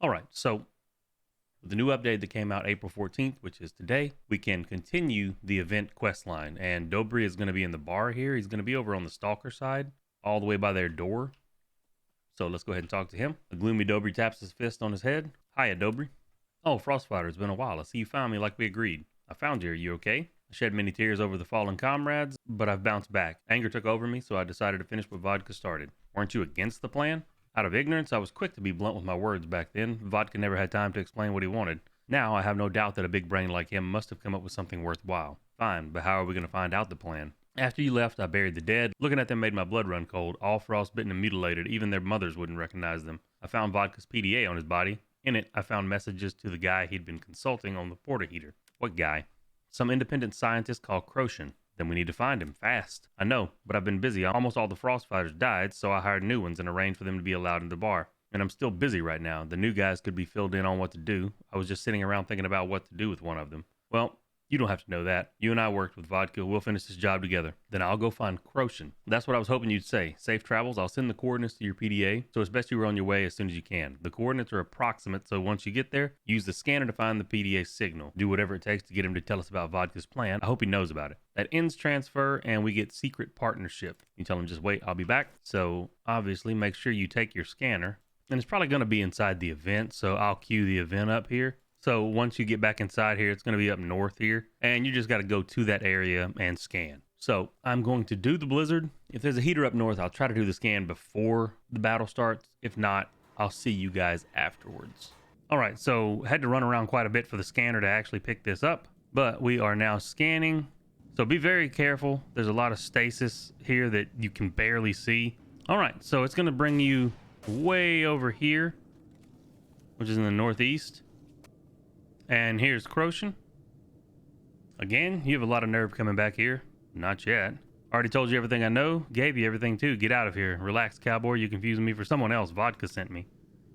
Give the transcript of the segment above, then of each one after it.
All right, so with the new update that came out April 14th, which is today, we can continue the event quest line. And Dobry is going to be in the bar here. He's going to be over on the Stalker side, all the way by their door. So let's go ahead and talk to him. The gloomy Dobry taps his fist on his head. Hiya, Dobry. Oh, Frostfighter, it's been a while. I see you found me like we agreed. I found you. Are you okay? I shed many tears over the fallen comrades, but I've bounced back. Anger took over me, so I decided to finish what Vodka started. Weren't you against the plan? Out of ignorance, I was quick to be blunt with my words back then. Vodka never had time to explain what he wanted. Now, I have no doubt that a big brain like him must have come up with something worthwhile. Fine, but how are we going to find out the plan? After you left, I buried the dead. Looking at them made my blood run cold, all frostbitten and mutilated. Even their mothers wouldn't recognize them. I found Vodka's PDA on his body. In it, I found messages to the guy he'd been consulting on the porta heater. What guy? Some independent scientist called Crotian. Then we need to find him, fast. I know, but I've been busy. Almost all the Frostfighters died, so I hired new ones and arranged for them to be allowed in the bar. And I'm still busy right now. The new guys could be filled in on what to do. I was just sitting around thinking about what to do with one of them. Well, you don't have to know that. You and I worked with Vodka. We'll finish this job together. Then I'll go find Crotian. That's what I was hoping you'd say. Safe travels. I'll send the coordinates to your PDA, so it's best you are on your way as soon as you can. The coordinates are approximate, so once you get there, use the scanner to find the PDA signal. Do whatever it takes to get him to tell us about Vodka's plan. I hope he knows about it. That ends transfer, and we get secret partnership. You tell him just wait, I'll be back. So obviously make sure you take your scanner. And it's probably going to be inside the event, so I'll cue the event up here. So once you get back inside here, it's going to be up north here, and you just got to go to that area and scan. So I'm going to do the blizzard. If there's a heater up north, I'll try to do the scan before the battle starts. If not, I'll see you guys afterwards. All right, so had to run around quite a bit for the scanner to actually pick this up, but we are now scanning. So be very careful. There's a lot of stasis here that you can barely see. All right, so it's going to bring you way over here, which is in the northeast. And here's Crotian. Again, you have a lot of nerve coming back here. Not yet. Already told you everything I know. Gave you everything too. Get out of here. Relax, cowboy. You confused me for someone else. Vodka sent me.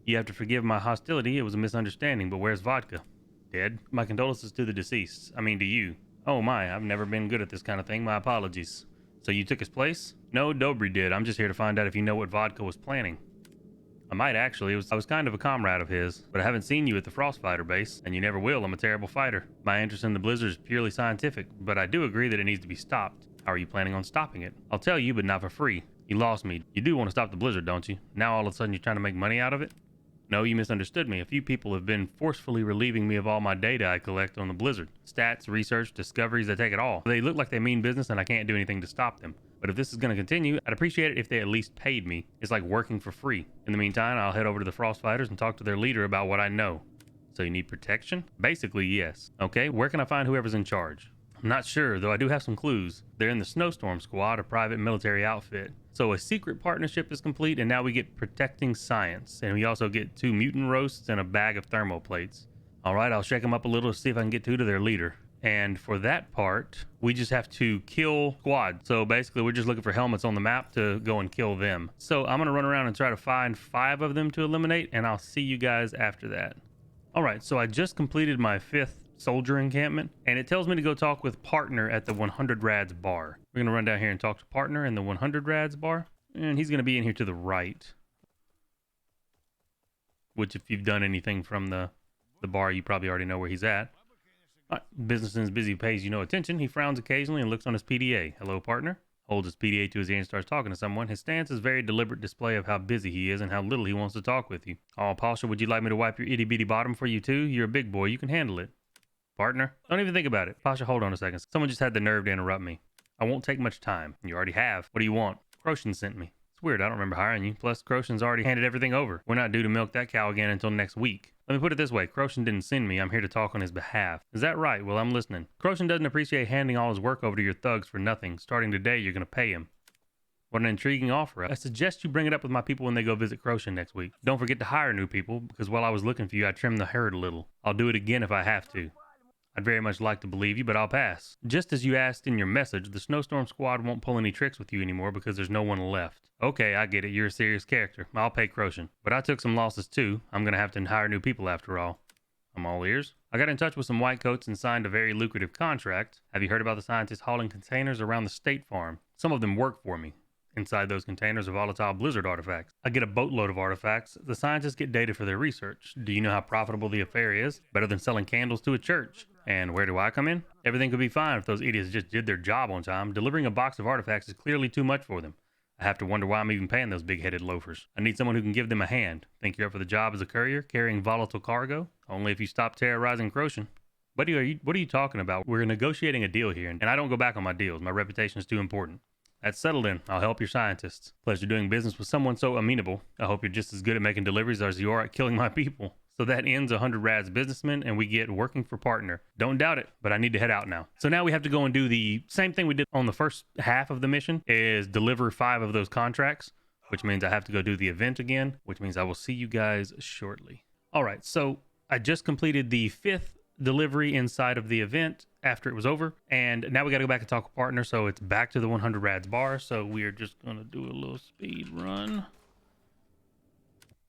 You have to forgive my hostility. It was a misunderstanding, but where's Vodka? Dead? My condolences to the deceased. I mean to you. Oh my, I've never been good at this kind of thing. My apologies. So you took his place? No, Dobry did. I'm just here to find out if you know what Vodka was planning. I might actually. I was kind of a comrade of his, but I haven't seen you at the Frostfighter base, and you never will. I'm a terrible fighter. My interest in the blizzard is purely scientific, but I do agree that it needs to be stopped. How are you planning on stopping it? I'll tell you, but not for free. You lost me. You do want to stop the blizzard, don't you? Now all of a sudden you're trying to make money out of it? No, you misunderstood me. A few people have been forcefully relieving me of all my data I collect on the blizzard. Stats, research, discoveries, they take it all. They look like they mean business and I can't do anything to stop them. But if this is going to continue, I'd appreciate it if they at least paid me. It's like working for free. In the meantime, I'll head over to the Frostfighters and talk to their leader about what I know. So you need protection? Basically, yes. Okay, where can I find whoever's in charge? I'm not sure, though I do have some clues. They're in the Snowstorm Squad, a private military outfit. So a secret partnership is complete, and now we get protecting science. And we also get 2 mutant roasts and a bag of thermoplates. All right, I'll shake them up a little to see if I can get to their leader. And for that part, we just have to kill squad. So basically, we're just looking for helmets on the map to go and kill them. So I'm going to run around and try to find 5 of them to eliminate, and I'll see you guys after that. All right, so I just completed my 5th soldier encampment, and it tells me to go talk with partner at the 100 Rads bar. We're going to run down here and talk to partner in the 100 Rads bar, and he's going to be in here to the right. Which, if you've done anything from the bar, you probably already know where he's at. Businessman's busy pays you no attention. He frowns occasionally and looks on his PDA. Hello, partner. Holds his PDA to his ear and starts talking to someone. His stance is a very deliberate display of how busy he is and how little he wants to talk with you. Oh, Pasha, would you like me to wipe your itty-bitty bottom for you too? You're a big boy. You can handle it. Partner? Don't even think about it. Pasha, hold on a second. Someone just had the nerve to interrupt me. I won't take much time. You already have. What do you want? Crotian sent me. It's weird. I don't remember hiring you. Plus, Crotian's already handed everything over. We're not due to milk that cow again until next week. Let me put it this way. Crotian didn't send me. I'm here to talk on his behalf. Is that right? Well, I'm listening. Crotian doesn't appreciate handing all his work over to your thugs for nothing. Starting today, you're going to pay him. What an intriguing offer. I suggest you bring it up with my people when they go visit Crotian next week. Don't forget to hire new people, because while I was looking for you, I trimmed the herd a little. I'll do it again if I have to. I'd very much like to believe you, but I'll pass. Just as you asked in your message, the Snowstorm Squad won't pull any tricks with you anymore because there's no one left. Okay, I get it. You're a serious character. I'll pay Crotian. But I took some losses too. I'm going to have to hire new people after all. I'm all ears. I got in touch with some white coats and signed a very lucrative contract. Have you heard about the scientists hauling containers around the state farm? Some of them work for me. Inside those containers are volatile blizzard artifacts. I get a boatload of artifacts. The scientists get data for their research. Do you know how profitable the affair is? Better than selling candles to a church. And where do I come in? Everything could be fine if those idiots just did their job on time. Delivering a box of artifacts is clearly too much for them. I have to wonder why I'm even paying those big-headed loafers. I need someone who can give them a hand. Think you're up for the job as a courier, carrying volatile cargo? Only if you stop terrorizing Croatian. Buddy, what are you talking about? We're negotiating a deal here, and I don't go back on my deals. My reputation is too important. That's settled in. I'll help your scientists. Pleasure doing business with someone so amenable. I hope you're just as good at making deliveries as you are at killing my people. So that ends 100 Rads Businessman, and we get working for partner. Don't doubt it, but I need to head out now. So now we have to go and do the same thing we did on the first half of the mission, is deliver 5 of those contracts, which means I have to go do the event again, which means I will see you guys shortly. All right, so I just completed the 5th delivery inside of the event after it was over, and now we got to go back and talk with partner, so it's back to the 100 Rads bar. So we are just going to do a little speed run.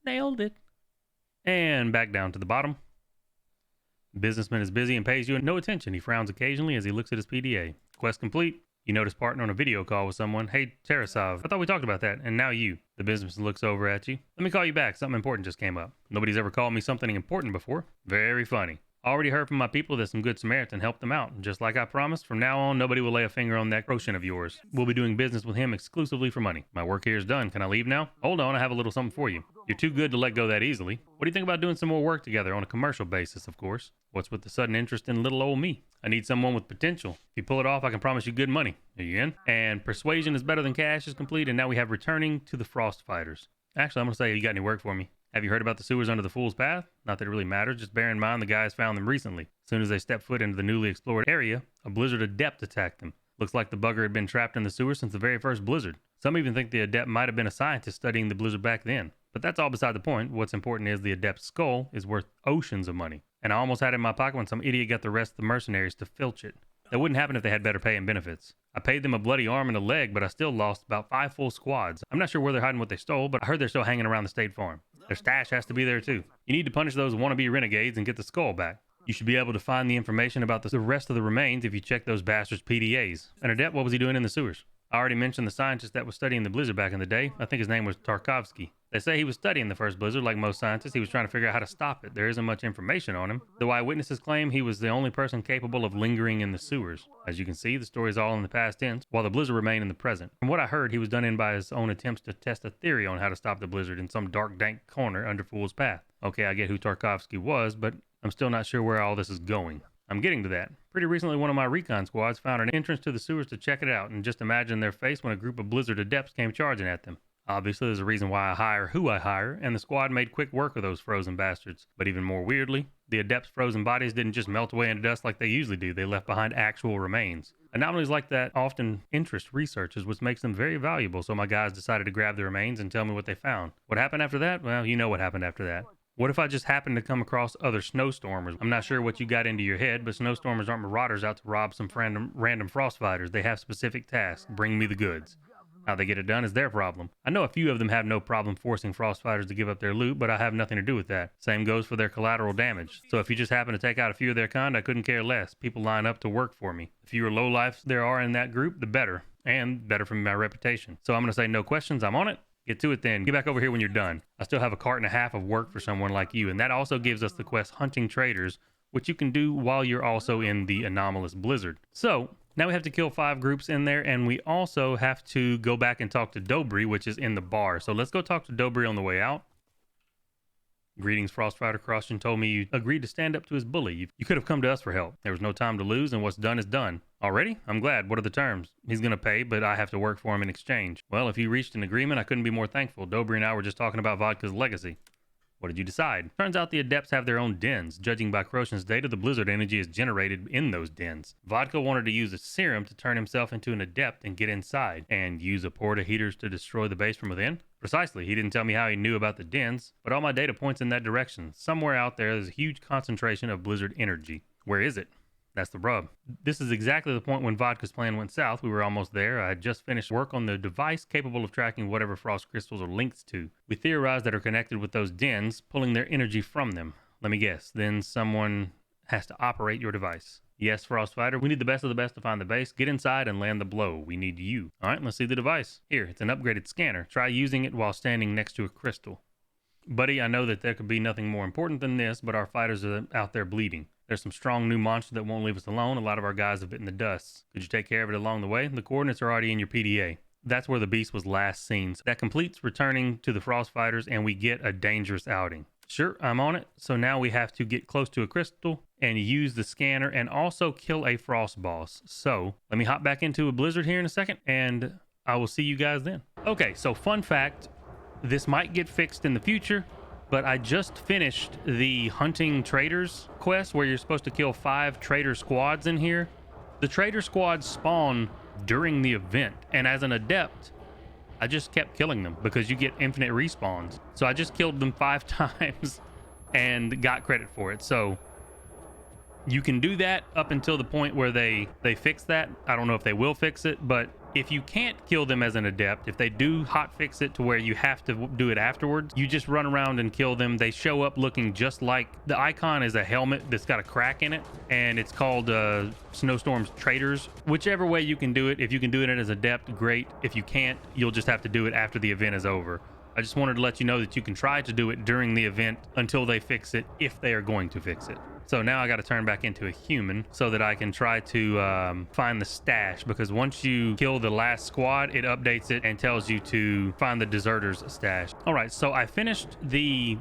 Nailed it. And back down to the bottom. Businessman is busy and pays you no attention. He frowns occasionally as he looks at his PDA. Quest complete. You notice partner on a video call with someone. Hey, Tarasov, I thought we talked about that, and now you. The businessman looks over at you. Let me call you back. Something important just came up. Nobody's ever called me something important before. Very funny. Already heard from my people that some good Samaritan helped them out. Just like I promised, from now on, nobody will lay a finger on that Croatian of yours. We'll be doing business with him exclusively for money. My work here is done. Can I leave now? Hold on, I have a little something for you. You're too good to let go that easily. What do you think about doing some more work together on a commercial basis, of course? What's with the sudden interest in little old me? I need someone with potential. If you pull it off, I can promise you good money. Are you in? And Persuasion is better than cash is complete, and now we have returning to the Frost Fighters. Actually, I'm going to say, you got any work for me? Have you heard about the sewers under the Fool's Path? Not that it really matters, just bear in mind the guys found them recently. As soon as they stepped foot into the newly explored area, a blizzard adept attacked them. Looks like the bugger had been trapped in the sewer since the very first blizzard. Some even think the adept might have been a scientist studying the blizzard back then. But that's all beside the point. What's important is the adept's skull is worth oceans of money. And I almost had it in my pocket when some idiot got the rest of the mercenaries to filch it. That wouldn't happen if they had better pay and benefits. I paid them a bloody arm and a leg, but I still lost about 5 full squads. I'm not sure where they're hiding what they stole, but I heard they're still hanging around the state farm. Their stash has to be there too. You need to punish those wannabe renegades and get the skull back. You should be able to find the information about the rest of the remains if you check those bastards' PDAs. An adept, what was he doing in the sewers? I already mentioned the scientist that was studying the blizzard back in the day. I think his name was Tarkovsky. They say he was studying the first blizzard like most scientists. He was trying to figure out how to stop it. There isn't much information on him, though eyewitnesses claim he was the only person capable of lingering in the sewers. As you can see, the story is all in the past tense, while the blizzard remained in the present. From what I heard, he was done in by his own attempts to test a theory on how to stop the blizzard in some dark, dank corner under Fool's Path. Okay, I get who Tarkovsky was, but I'm still not sure where all this is going. I'm getting to that. Pretty recently, one of my recon squads found an entrance to the sewers to check it out, and just imagine their face when a group of blizzard adepts came charging at them. Obviously, there's a reason why I hire who I hire, and the squad made quick work of those frozen bastards. But even more weirdly, the adepts' frozen bodies didn't just melt away into dust like they usually do. They left behind actual remains. Anomalies like that often interest researchers, which makes them very valuable, so my guys decided to grab the remains and tell me what they found. What happened after that? Well, you know what happened after that. What if I just happened to come across other snowstormers? I'm not sure what you got into your head, but snowstormers aren't marauders out to rob some random frost fighters. They have specific tasks. Bring me the goods. How they get it done is their problem. I know a few of them have no problem forcing frost fighters to give up their loot, but I have nothing to do with that. Same goes for their collateral damage. So if you just happen to take out a few of their kind, I couldn't care less. People line up to work for me. The fewer lowlifes there are in that group, the better. And better for my reputation. So I'm going to say no questions. I'm on it. Get to it then. Get back over here when you're done. I still have a cart and a half of work for someone like you, and that also gives us the quest Hunting Traitors, which you can do while you're also in the anomalous blizzard. So now we have to kill 5 groups in there, and we also have to go back and talk to Dobry, which is in the bar. So let's go talk to Dobry on the way out. Greetings, Frostfighter. Crostian told me you agreed to stand up to his bully. You could have come to us for help. There was no time to lose, and what's done is done. Already? I'm glad. What are the terms? He's going to pay, but I have to work for him in exchange. Well, if you reached an agreement, I couldn't be more thankful. Dobry and I were just talking about Vodka's legacy. What did you decide? Turns out the adepts have their own dens. Judging by Croatian's data, the blizzard energy is generated in those dens. Vodka wanted to use a serum to turn himself into an adept and get inside, and use a porta heaters to destroy the base from within? Precisely. He didn't tell me how he knew about the dens, but all my data points in that direction. Somewhere out there is a huge concentration of blizzard energy. Where is it? That's the rub. This is exactly the point when Vodka's plan went south. We were almost there. I had just finished work on the device capable of tracking whatever frost crystals are linked to. We theorized that are connected with those dens, pulling their energy from them. Let me guess, then someone has to operate your device. Yes, Frostfighter, we need the best of the best to find the base. Get inside and land the blow. We need you. All right, let's see the device. Here, it's an upgraded scanner. Try using it while standing next to a crystal. Buddy, I know that there could be nothing more important than this, but our fighters are out there bleeding. There's some strong new monsters that won't leave us alone. A lot of our guys have bitten the dust. Could you take care of it along the way? The coordinates are already in your PDA. That's where the beast was last seen. So that completes returning to the Frostfighters, and we get a dangerous outing. Sure, I'm on it. So now we have to get close to a crystal and use the scanner and also kill a frost boss. So let me hop back into a blizzard here in a second, and I will see you guys then. Okay, so fun fact, this might get fixed in the future, but I just finished the hunting traitors quest where you're supposed to kill 5 traitor squads in here. The traitor squads spawn during the event, and as an adept, I just kept killing them because you get infinite respawns. So I just killed them 5 times and got credit for it. So you can do that up until the point where they fix that. I don't know if they will fix it, but if you can't kill them as an adept, if they do hot fix it to where you have to do it afterwards, you just run around and kill them. They show up looking just like, the icon is a helmet that's got a crack in it, and it's called Snowstorm's Traitors. Whichever way you can do it, if you can do it as adept, great. If you can't, you'll just have to do it after the event is over. I just wanted to let you know that you can try to do it during the event until they fix it, if they are going to fix it. So now I got to turn back into a human so that I can try to find the stash, because once you kill the last squad, it updates it and tells you to find the deserters stash. All right, so I finished the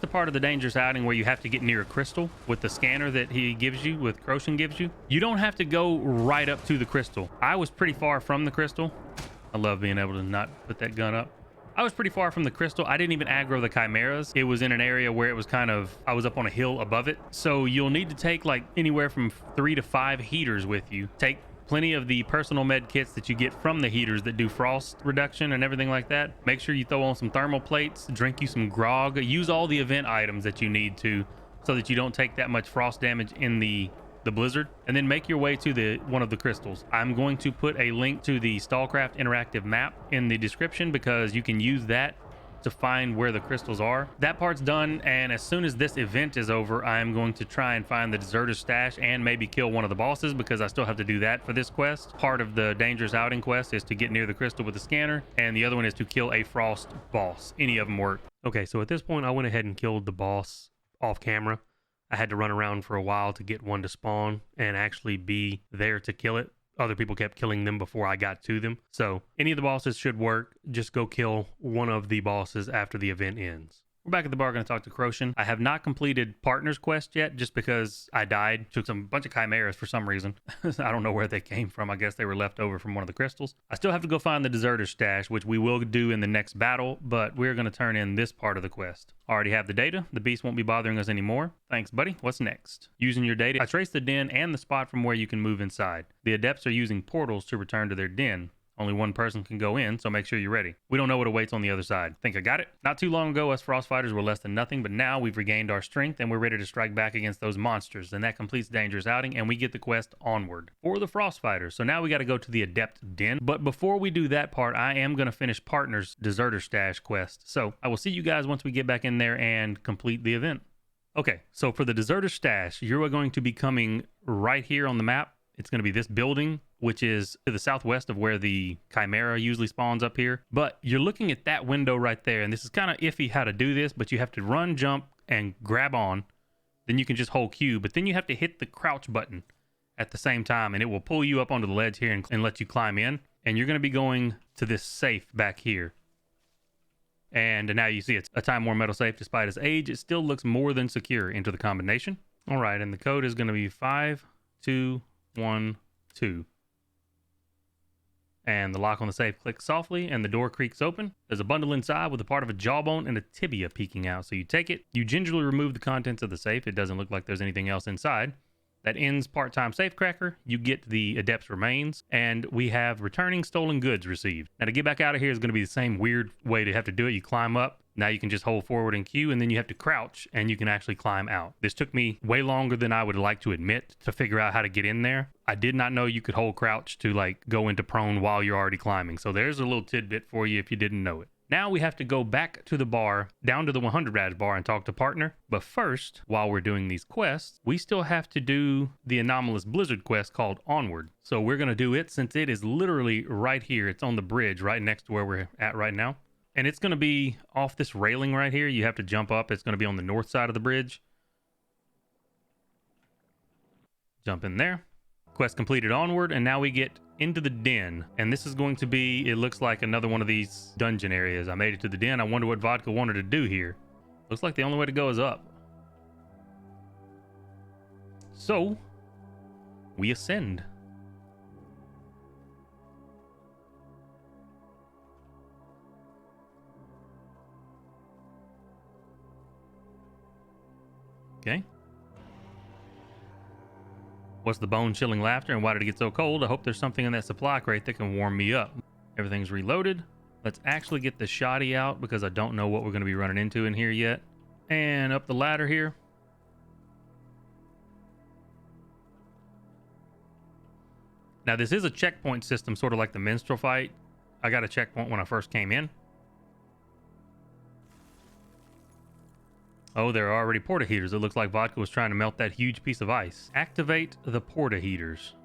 part of the dangerous outing where you have to get near a crystal with the scanner that he gives you, with Crotian gives you. You don't have to go right up to the crystal. I was pretty far from the crystal. I love being able to not put that gun up. I was pretty far from the crystal. I didn't even aggro the chimeras. It was in an area where it was I was up on a hill above it. So you'll need to take like anywhere from 3 to 5 heaters with you. Take plenty of the personal med kits that you get from the heaters that do frost reduction and everything like that. Make sure you throw on some thermal plates, drink you some grog, use all the event items that you need to, so that you don't take that much frost damage in the blizzard, and then make your way to one of the crystals. I'm going to put a link to the Stallcraft interactive map in the description, because you can use that to find where the crystals are. That part's done, and as soon as this event is over, I'm going to try and find the deserter stash and maybe kill one of the bosses, because I still have to do that for this quest. Part of the dangerous outing quest is to get near the crystal with the scanner, and the other one is to kill a frost boss. Any of them work. Okay, so at this point I went ahead and killed the boss off camera. I had to run around for a while to get one to spawn and actually be there to kill it. Other people kept killing them before I got to them. So any of the bosses should work. Just go kill one of the bosses after the event ends. We're back at the bar, going to talk to Crotian. I have not completed Partner's Quest yet, just because I died. Took a bunch of chimeras for some reason. I don't know where they came from. I guess they were left over from one of the crystals. I still have to go find the deserter stash, which we will do in the next battle, but we're going to turn in this part of the quest. Already have the data. The beast won't be bothering us anymore. Thanks, buddy. What's next? Using your data, I traced the den and the spot from where you can move inside. The adepts are using portals to return to their den. Only one person can go in, so make sure you're ready. We don't know what awaits on the other side. Think I got it? Not too long ago, us Frostfighters were less than nothing, but now we've regained our strength and we're ready to strike back against those monsters. And that completes Dangerous Outing, and we get the quest Onward for the Frostfighters. So now we got to go to the Adept Den. But before we do that part, I am going to finish Partner's Deserter Stash quest. So I will see you guys once we get back in there and complete the event. Okay, so for the Deserter Stash, you're going to be coming right here on the map. It's going to be this building, which is to the southwest of where the Chimera usually spawns up here. But you're looking at that window right there, and this is kind of iffy how to do this, but you have to run, jump, and grab on. Then you can just hold Q, but then you have to hit the crouch button at the same time, and it will pull you up onto the ledge here and let you climb in. And you're going to be going to this safe back here. And now you see it's a Time Worn metal safe. Despite its age, it still looks more than secure. Enter the combination. All right, and the code is going to be 5212. And the lock on the safe clicks softly and the door creaks open. There's a bundle inside with a part of a jawbone and a tibia peeking out. So you take it, you gingerly remove the contents of the safe. It doesn't look like there's anything else inside. That ends part-time safecracker. You get the Adept's remains, and we have returning stolen goods received. Now to get back out of here is going to be the same weird way to have to do it. You climb up. Now you can just hold forward and Q, and then you have to crouch, and you can actually climb out. This took me way longer than I would like to admit to figure out how to get in there. I did not know you could hold crouch to like go into prone while you're already climbing. So there's a little tidbit for you if you didn't know it. Now we have to go back to the bar, down to the 100 Rads bar and talk to partner. But first, while we're doing these quests, we still have to do the anomalous blizzard quest called Onward. So we're going to do it since it is literally right here. It's on the bridge right next to where we're at right now. And it's going to be off this railing right here. You have to jump up. It's going to be on the north side of the bridge. Jump in there. Quest completed. Onward, and now we get into the den, and this is going to be, it looks like another one of these dungeon areas. I made it to the den. I wonder what Vodka wanted to do here. Looks like the only way to go is up. So we ascend. Okay. What's the bone-chilling laughter, and why did it get so cold? I hope there's something in that supply crate that can warm me up. Everything's reloaded. Let's actually get the shoddy out because I don't know what we're going to be running into in here yet. And up the ladder here. Now, this is a checkpoint system, sort of like the minstrel fight. I got a checkpoint when I first came in. Oh, there are already porta heaters. It looks like Vodka was trying to melt that huge piece of ice. Activate the porta heaters.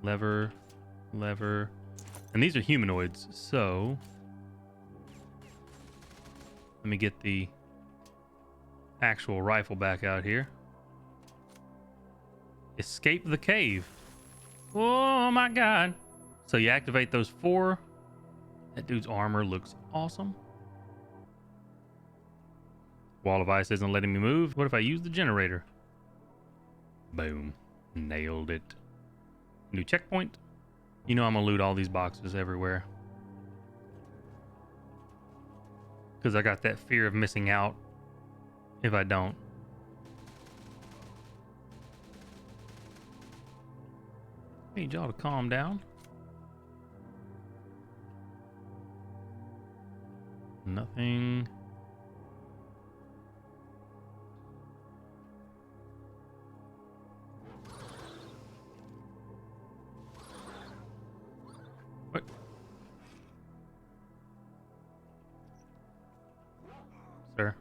Lever, lever. And these are humanoids, so let me get the actual rifle back out here. Escape the cave. Oh my god. So you activate those 4. That dude's armor looks awesome. Wall of ice isn't letting me move. What if I use the generator? Boom. Nailed it. New checkpoint. You know I'm gonna loot all these boxes everywhere. Because I got that fear of missing out if I don't. Need y'all to calm down. Nothing. What? Sir.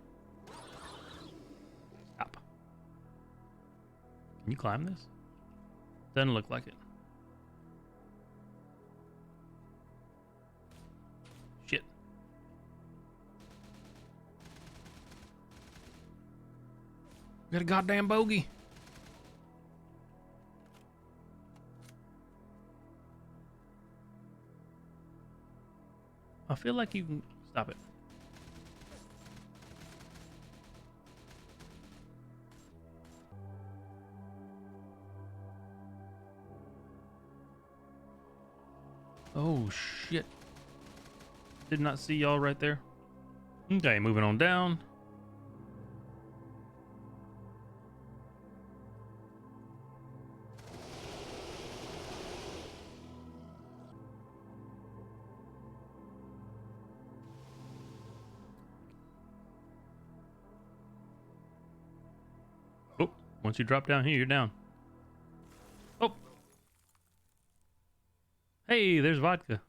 Stop. Can you climb this? Doesn't look like it. Shit. Got a goddamn bogey. I feel like you can stop it. Oh shit. Did not see y'all right there. Okay, moving on down. Oh, once you drop down here, you're down. Oh. Hey, there's Vodka.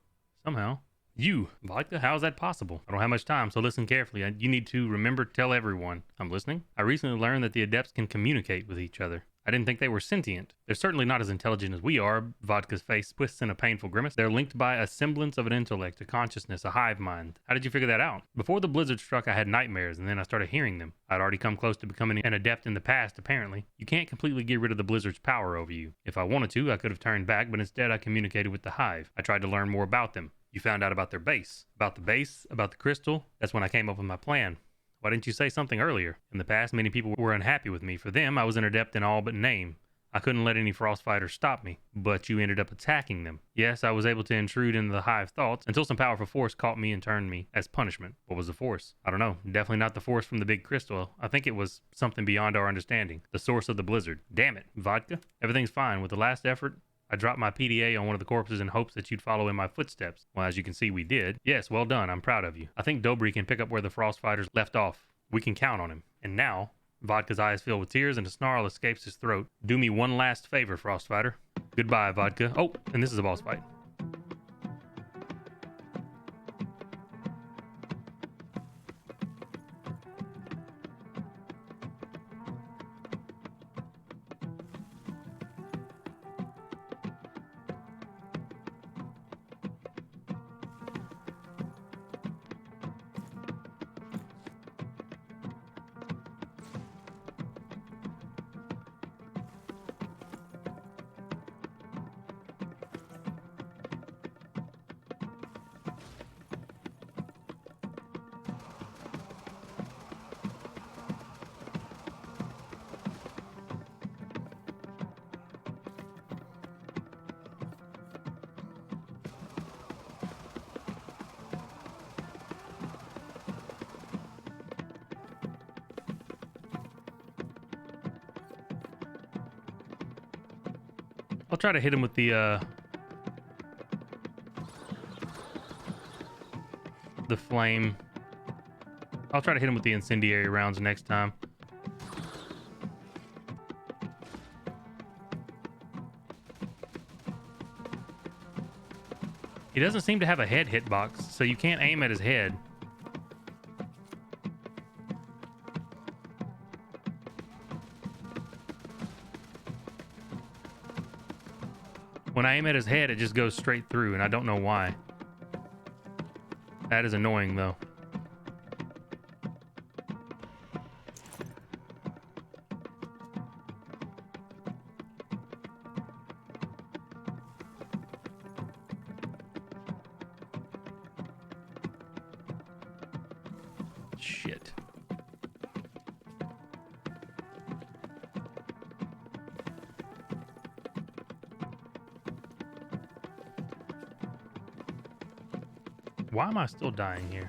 Somehow. You, Vodka, how's that possible? I don't have much time, so listen carefully. You need to remember to tell everyone. I'm listening. I recently learned that the adepts can communicate with each other. I didn't think they were sentient. They're certainly not as intelligent as we are. Vodka's face twists in a painful grimace. They're linked by a semblance of an intellect, a consciousness, a hive mind. How did you figure that out? Before the blizzard struck, I had nightmares, and then I started hearing them. I'd already come close to becoming an adept in the past, apparently. You can't completely get rid of the blizzard's power over you. If I wanted to, I could have turned back, but instead I communicated with the hive. I tried to learn more about them. You found out about their base. About the base, about the crystal. That's when I came up with my plan. Why didn't you say something earlier? In the past, many people were unhappy with me. For them, I was an adept in all but name. I couldn't let any frost fighters stop me, but you ended up attacking them. Yes, I was able to intrude into the hive thoughts until some powerful force caught me and turned me as punishment. What was the force? I don't know. Definitely not the force from the big crystal. I think it was something beyond our understanding. The source of the blizzard. Damn it. Vodka? Everything's fine. With the last effort, I dropped my PDA on one of the corpses in hopes that you'd follow in my footsteps. Well, as you can see, we did. Yes, well done. I'm proud of you. I think Dobry can pick up where the frost fighters left off. We can count on him. And now, Vodka's eyes fill with tears and a snarl escapes his throat. Do me one last favor, Frostfighter. Goodbye, Vodka. Oh, and this is a boss fight. I'll try to hit him with the flame. I'll try to hit him with the incendiary rounds next time. He doesn't seem to have a head hitbox, so you can't aim at his head. When I aim at his head, it just goes straight through, and I don't know why. That is annoying, though. Shit. Why am I still dying here?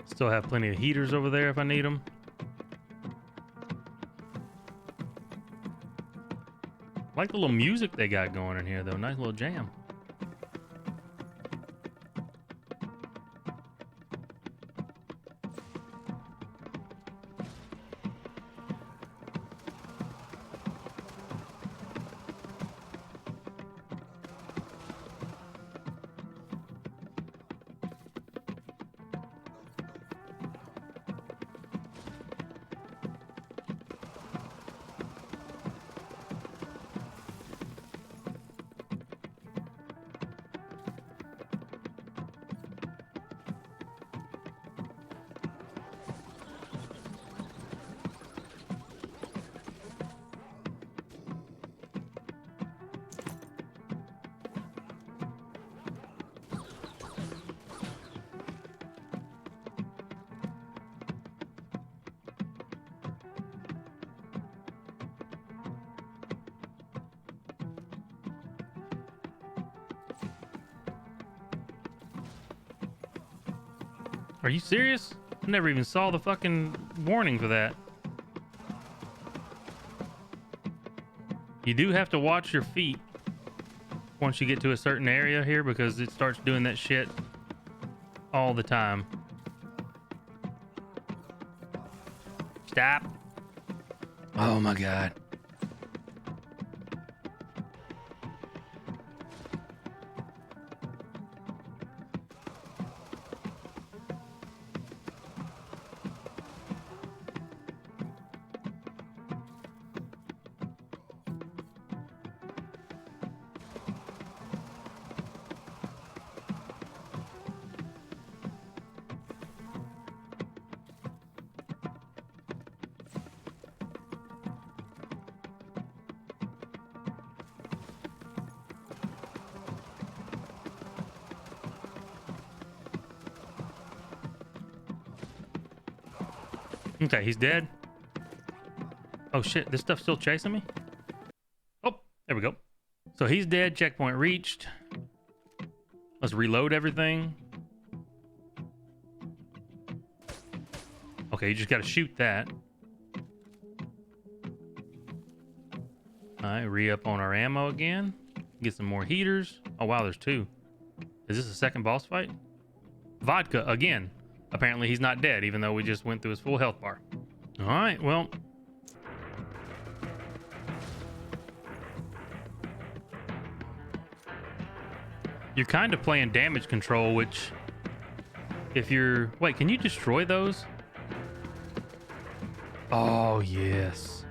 Still have plenty of heaters over there if I need them. I like the little music they got going in here, though. Nice little jam. Are you serious? I never even saw the fucking warning for that. You do have to watch your feet once you get to a certain area here because it starts doing that shit all the time. Stop. Oh my God. Okay, he's dead. Oh shit, this stuff's still chasing me? Oh, there we go. So he's dead, checkpoint reached. Let's reload everything. Okay, you just gotta shoot that. Alright, re-up on our ammo again. Get some more heaters. Oh wow, there's two. Is this a second boss fight? Vodka again. Apparently he's not dead, even though we just went through his full health bar. All right, well. You're kind of playing damage control, which if you're... Wait, can you destroy those? Oh, yes.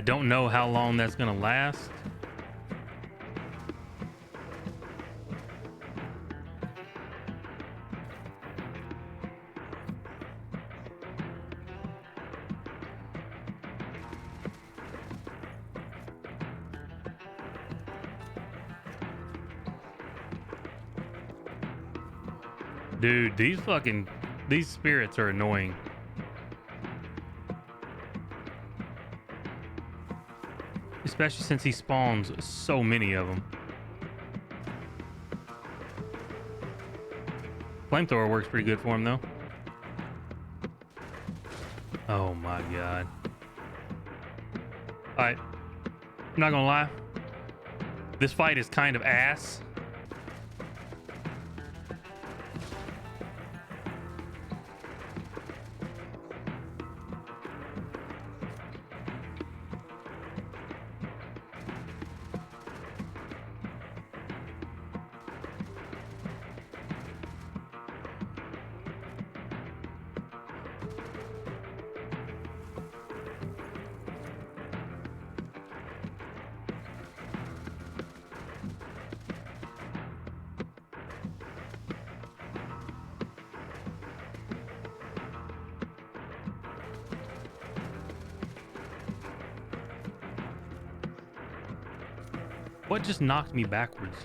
don't know how long that's gonna last. Dude, these spirits are annoying. Especially since he spawns so many of them. Flamethrower works pretty good for him though. Oh my god. Alright. I'm not gonna lie. This fight is kind of ass. What just knocked me backwards?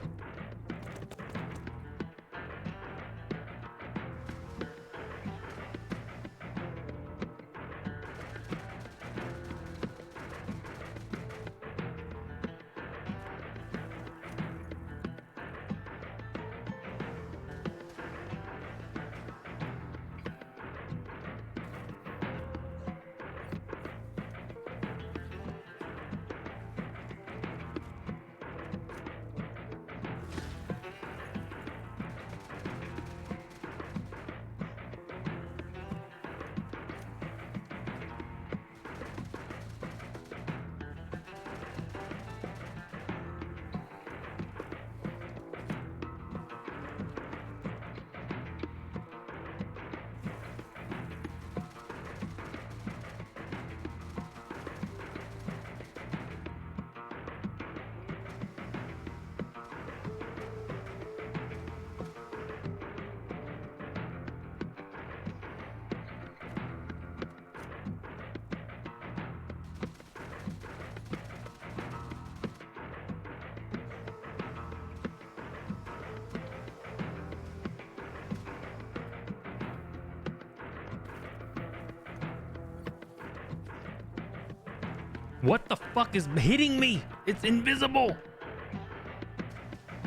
What the fuck is hitting me? It's invisible.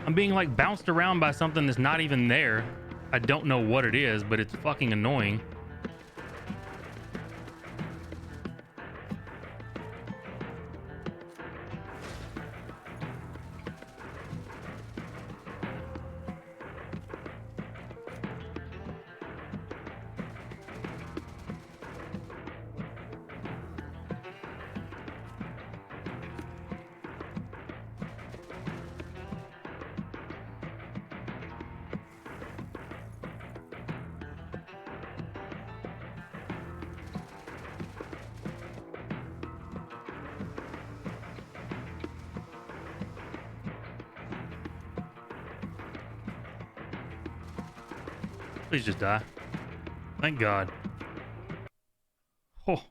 I'm being like bounced around by something that's not even there. I don't know what it is, but it's fucking annoying. Please just die. Thank God. Oh,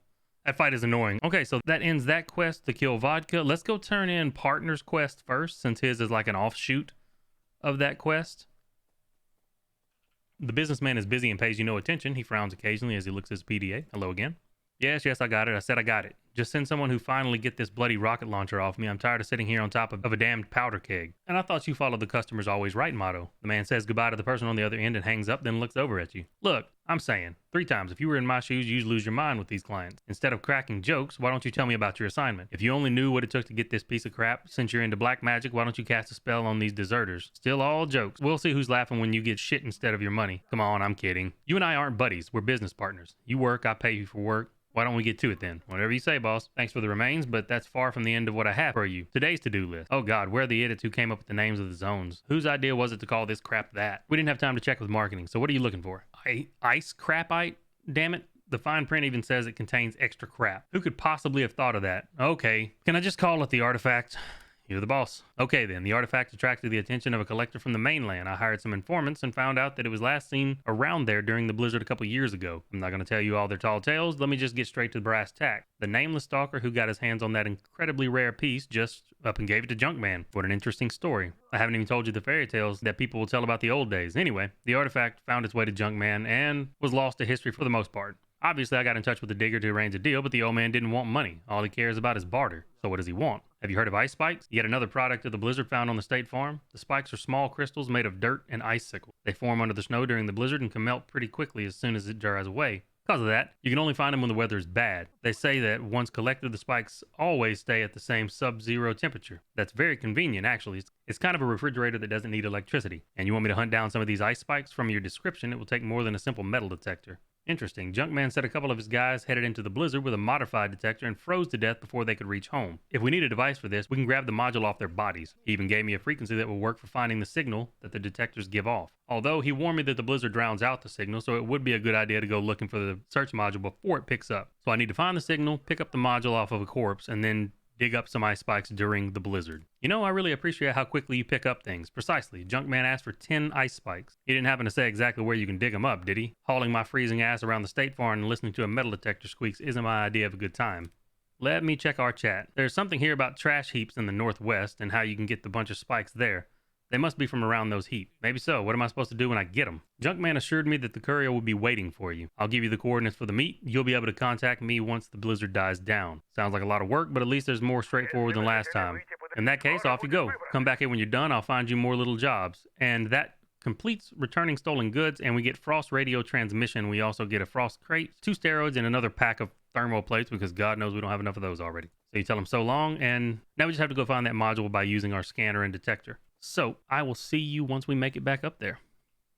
that fight is annoying. Okay, so that ends that quest to kill Vodka. Let's go turn in Partner's quest first, since his is like an offshoot of that quest. The businessman is busy and pays you no attention. He frowns occasionally as he looks at his PDA. Hello again. Yes, I got it. I said I got it. Just send someone who finally get this bloody rocket launcher off me. I'm tired of sitting here on top of a damned powder keg. And I thought you followed the customer's always right motto. The man says goodbye to the person on the other end and hangs up, then looks over at you. Look, I'm saying, 3 times, if you were in my shoes, you'd lose your mind with these clients. Instead of cracking jokes, why don't you tell me about your assignment? If you only knew what it took to get this piece of crap, since you're into black magic, why don't you cast a spell on these deserters? Still all jokes. We'll see who's laughing when you get shit instead of your money. Come on, I'm kidding. You and I aren't buddies. We're business partners. You work, I pay you for work. Why don't we get to it then? Whatever you say, boss. Thanks for the remains, but that's far from the end of what I have for you. Today's to-do list. Oh God, where are the idiots who came up with the names of the zones? Whose idea was it to call this crap that? We didn't have time to check with marketing, so what are you looking for? Ice crapite? Damn it. The fine print even says it contains extra crap. Who could possibly have thought of that? Okay, can I just call it the artifact? You're the boss. Okay then, the artifact attracted the attention of a collector from the mainland. I hired some informants and found out that it was last seen around there during the blizzard a couple years ago. I'm not going to tell you all their tall tales. Let me just get straight to the brass tack. The nameless stalker who got his hands on that incredibly rare piece just up and gave it to Junkman. What an interesting story. I haven't even told you the fairy tales that people will tell about the old days. Anyway, the artifact found its way to Junkman and was lost to history for the most part. Obviously, I got in touch with the digger to arrange a deal, but the old man didn't want money. All he cares about is barter. So what does he want? Have you heard of ice spikes? Yet another product of the blizzard found on the state farm. The spikes are small crystals made of dirt and icicle. They form under the snow during the blizzard and can melt pretty quickly as soon as it dries away. Because of that, you can only find them when the weather is bad. They say that once collected, the spikes always stay at the same sub-zero temperature. That's very convenient, actually. It's kind of a refrigerator that doesn't need electricity. And you want me to hunt down some of these ice spikes? From your description, it will take more than a simple metal detector. Interesting. Junkman said a couple of his guys headed into the blizzard with a modified detector and froze to death before they could reach home. If we need a device for this, we can grab the module off their bodies. He even gave me a frequency that will work for finding the signal that the detectors give off. Although he warned me that the blizzard drowns out the signal, so it would be a good idea to go looking for the search module before it picks up. So I need to find the signal, pick up the module off of a corpse, and then dig up some ice spikes during the blizzard. You know, I really appreciate how quickly you pick up things. Precisely. Junkman asked for 10 ice spikes. He didn't happen to say exactly where you can dig them up, did he? Hauling my freezing ass around the state farm and listening to a metal detector squeaks isn't my idea of a good time. Let me check our chat. There's something here about trash heaps in the northwest and how you can get the bunch of spikes there. They must be from around those heaps. Maybe so. What am I supposed to do when I get them? Junkman assured me that the courier will be waiting for you. I'll give you the coordinates for the meet. You'll be able to contact me once the blizzard dies down. Sounds like a lot of work, but at least there's more straightforward than last time. In that case, off you go. Come back here when you're done. I'll find you more little jobs. And that completes returning stolen goods, and we get frost radio transmission. We also get a frost crate, 2 steroids, and another pack of thermal plates because God knows we don't have enough of those already. So you tell them so long, and now we just have to go find that module by using our scanner and detector. So, I will see you once we make it back up there.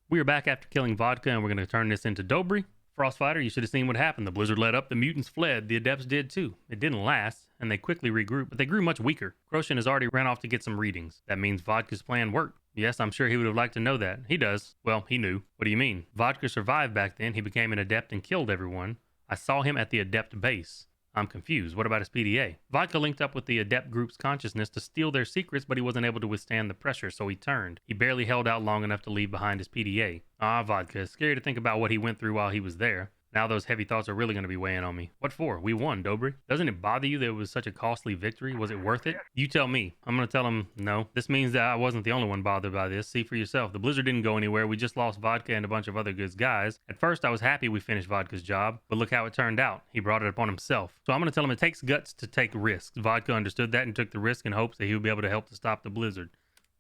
We are back after killing Vodka, and we're going to turn this into Dobry. Frostfighter, you should have seen what happened. The blizzard let up, the mutants fled, the adepts did too. It didn't last, and they quickly regrouped, but they grew much weaker. Croshan has already ran off to get some readings. That means Vodka's plan worked. Yes, I'm sure he would have liked to know that. He does. Well, he knew. What do you mean? Vodka survived back then. He became an adept and killed everyone. I saw him at the adept base. I'm confused. What about his PDA? Vodka linked up with the adept group's consciousness to steal their secrets, but he wasn't able to withstand the pressure, so he turned. He barely held out long enough to leave behind his PDA. Vodka. It's scary to think about what he went through while he was there. Now those heavy thoughts are really going to be weighing on me. What for? We won, Dobry. Doesn't it bother you that it was such a costly victory? Was it worth it? You tell me. I'm going to tell him no. This means that I wasn't the only one bothered by this. See for yourself. The blizzard didn't go anywhere. We just lost Vodka and a bunch of other good guys. At first, I was happy we finished Vodka's job, but look how it turned out. He brought it upon himself. So I'm going to tell him it takes guts to take risks. Vodka understood that and took the risk in hopes that he would be able to help to stop the blizzard.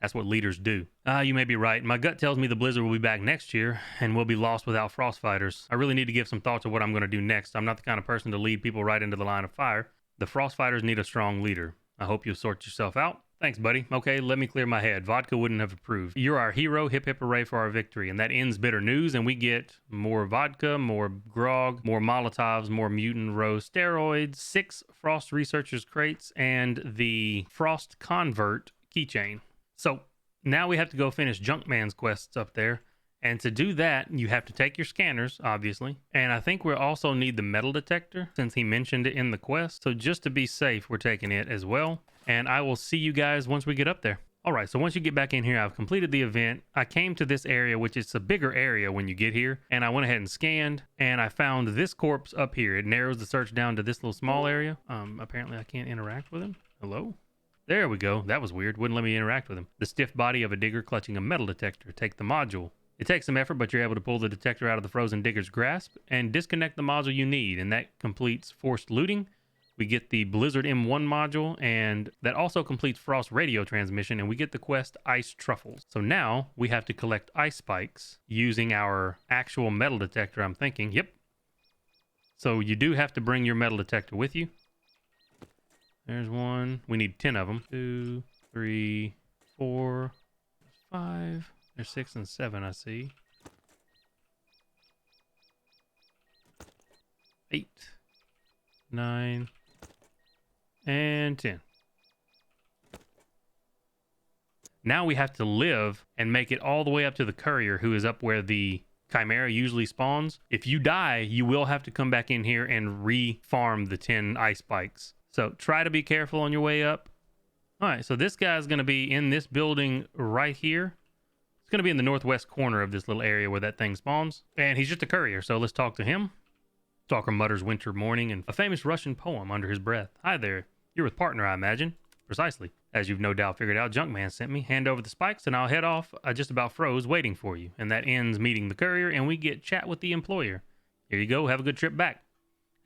That's what leaders do. You may be right. My gut tells me the blizzard will be back next year, and we'll be lost without frost fighters. I really need to give some thought to what I'm going to do next. I'm not the kind of person to lead people right into the line of fire. The frost fighters need a strong leader. I hope you'll sort yourself out. Thanks, buddy. Okay, let me clear my head. Vodka wouldn't have approved. You're our hero. Hip hip hooray for our victory. And that ends bitter news, and we get more vodka, more grog, more Molotovs, more mutant rose steroids, 6 frost researchers crates, and the frost convert keychain. So now we have to go finish Junkman's quests up there. And to do that, you have to take your scanners, obviously. And I think we'll also need the metal detector since he mentioned it in the quest. So just to be safe, we're taking it as well. And I will see you guys once we get up there. All right, so once you get back in here, I've completed the event. I came to this area, which is a bigger area when you get here. And I went ahead and scanned, and I found this corpse up here. It narrows the search down to this little small area. Apparently I can't interact with him. Hello? There we go. That was weird. Wouldn't let me interact with him. The stiff body of a digger clutching a metal detector. Take the module. It takes some effort, but you're able to pull the detector out of the frozen digger's grasp and disconnect the module you need, and that completes forced looting. We get the Blizzard M1 module, and that also completes Frost radio transmission, and we get the quest Ice Truffles. So now we have to collect ice spikes using our actual metal detector, I'm thinking. Yep. So you do have to bring your metal detector with you. There's one. We need 10 of them. 2, 3, 4, 5. There's 6 and 7, I see. 8, 9, and 10. Now we have to live and make it all the way up to the courier, who is up where the Chimera usually spawns. If you die, you will have to come back in here and re-farm the 10 ice spikes. So try to be careful on your way up. All right, so this guy's going to be in this building right here. It's going to be in the northwest corner of this little area where that thing spawns. And he's just a courier, so let's talk to him. Stalker mutters winter morning and a famous Russian poem under his breath. Hi there. You're with partner, I imagine. Precisely. As you've no doubt figured out, Junkman sent me. Hand over the spikes and I'll head off. I just about froze waiting for you. And that ends meeting the courier and we get chat with the employer. Here you go. Have a good trip back.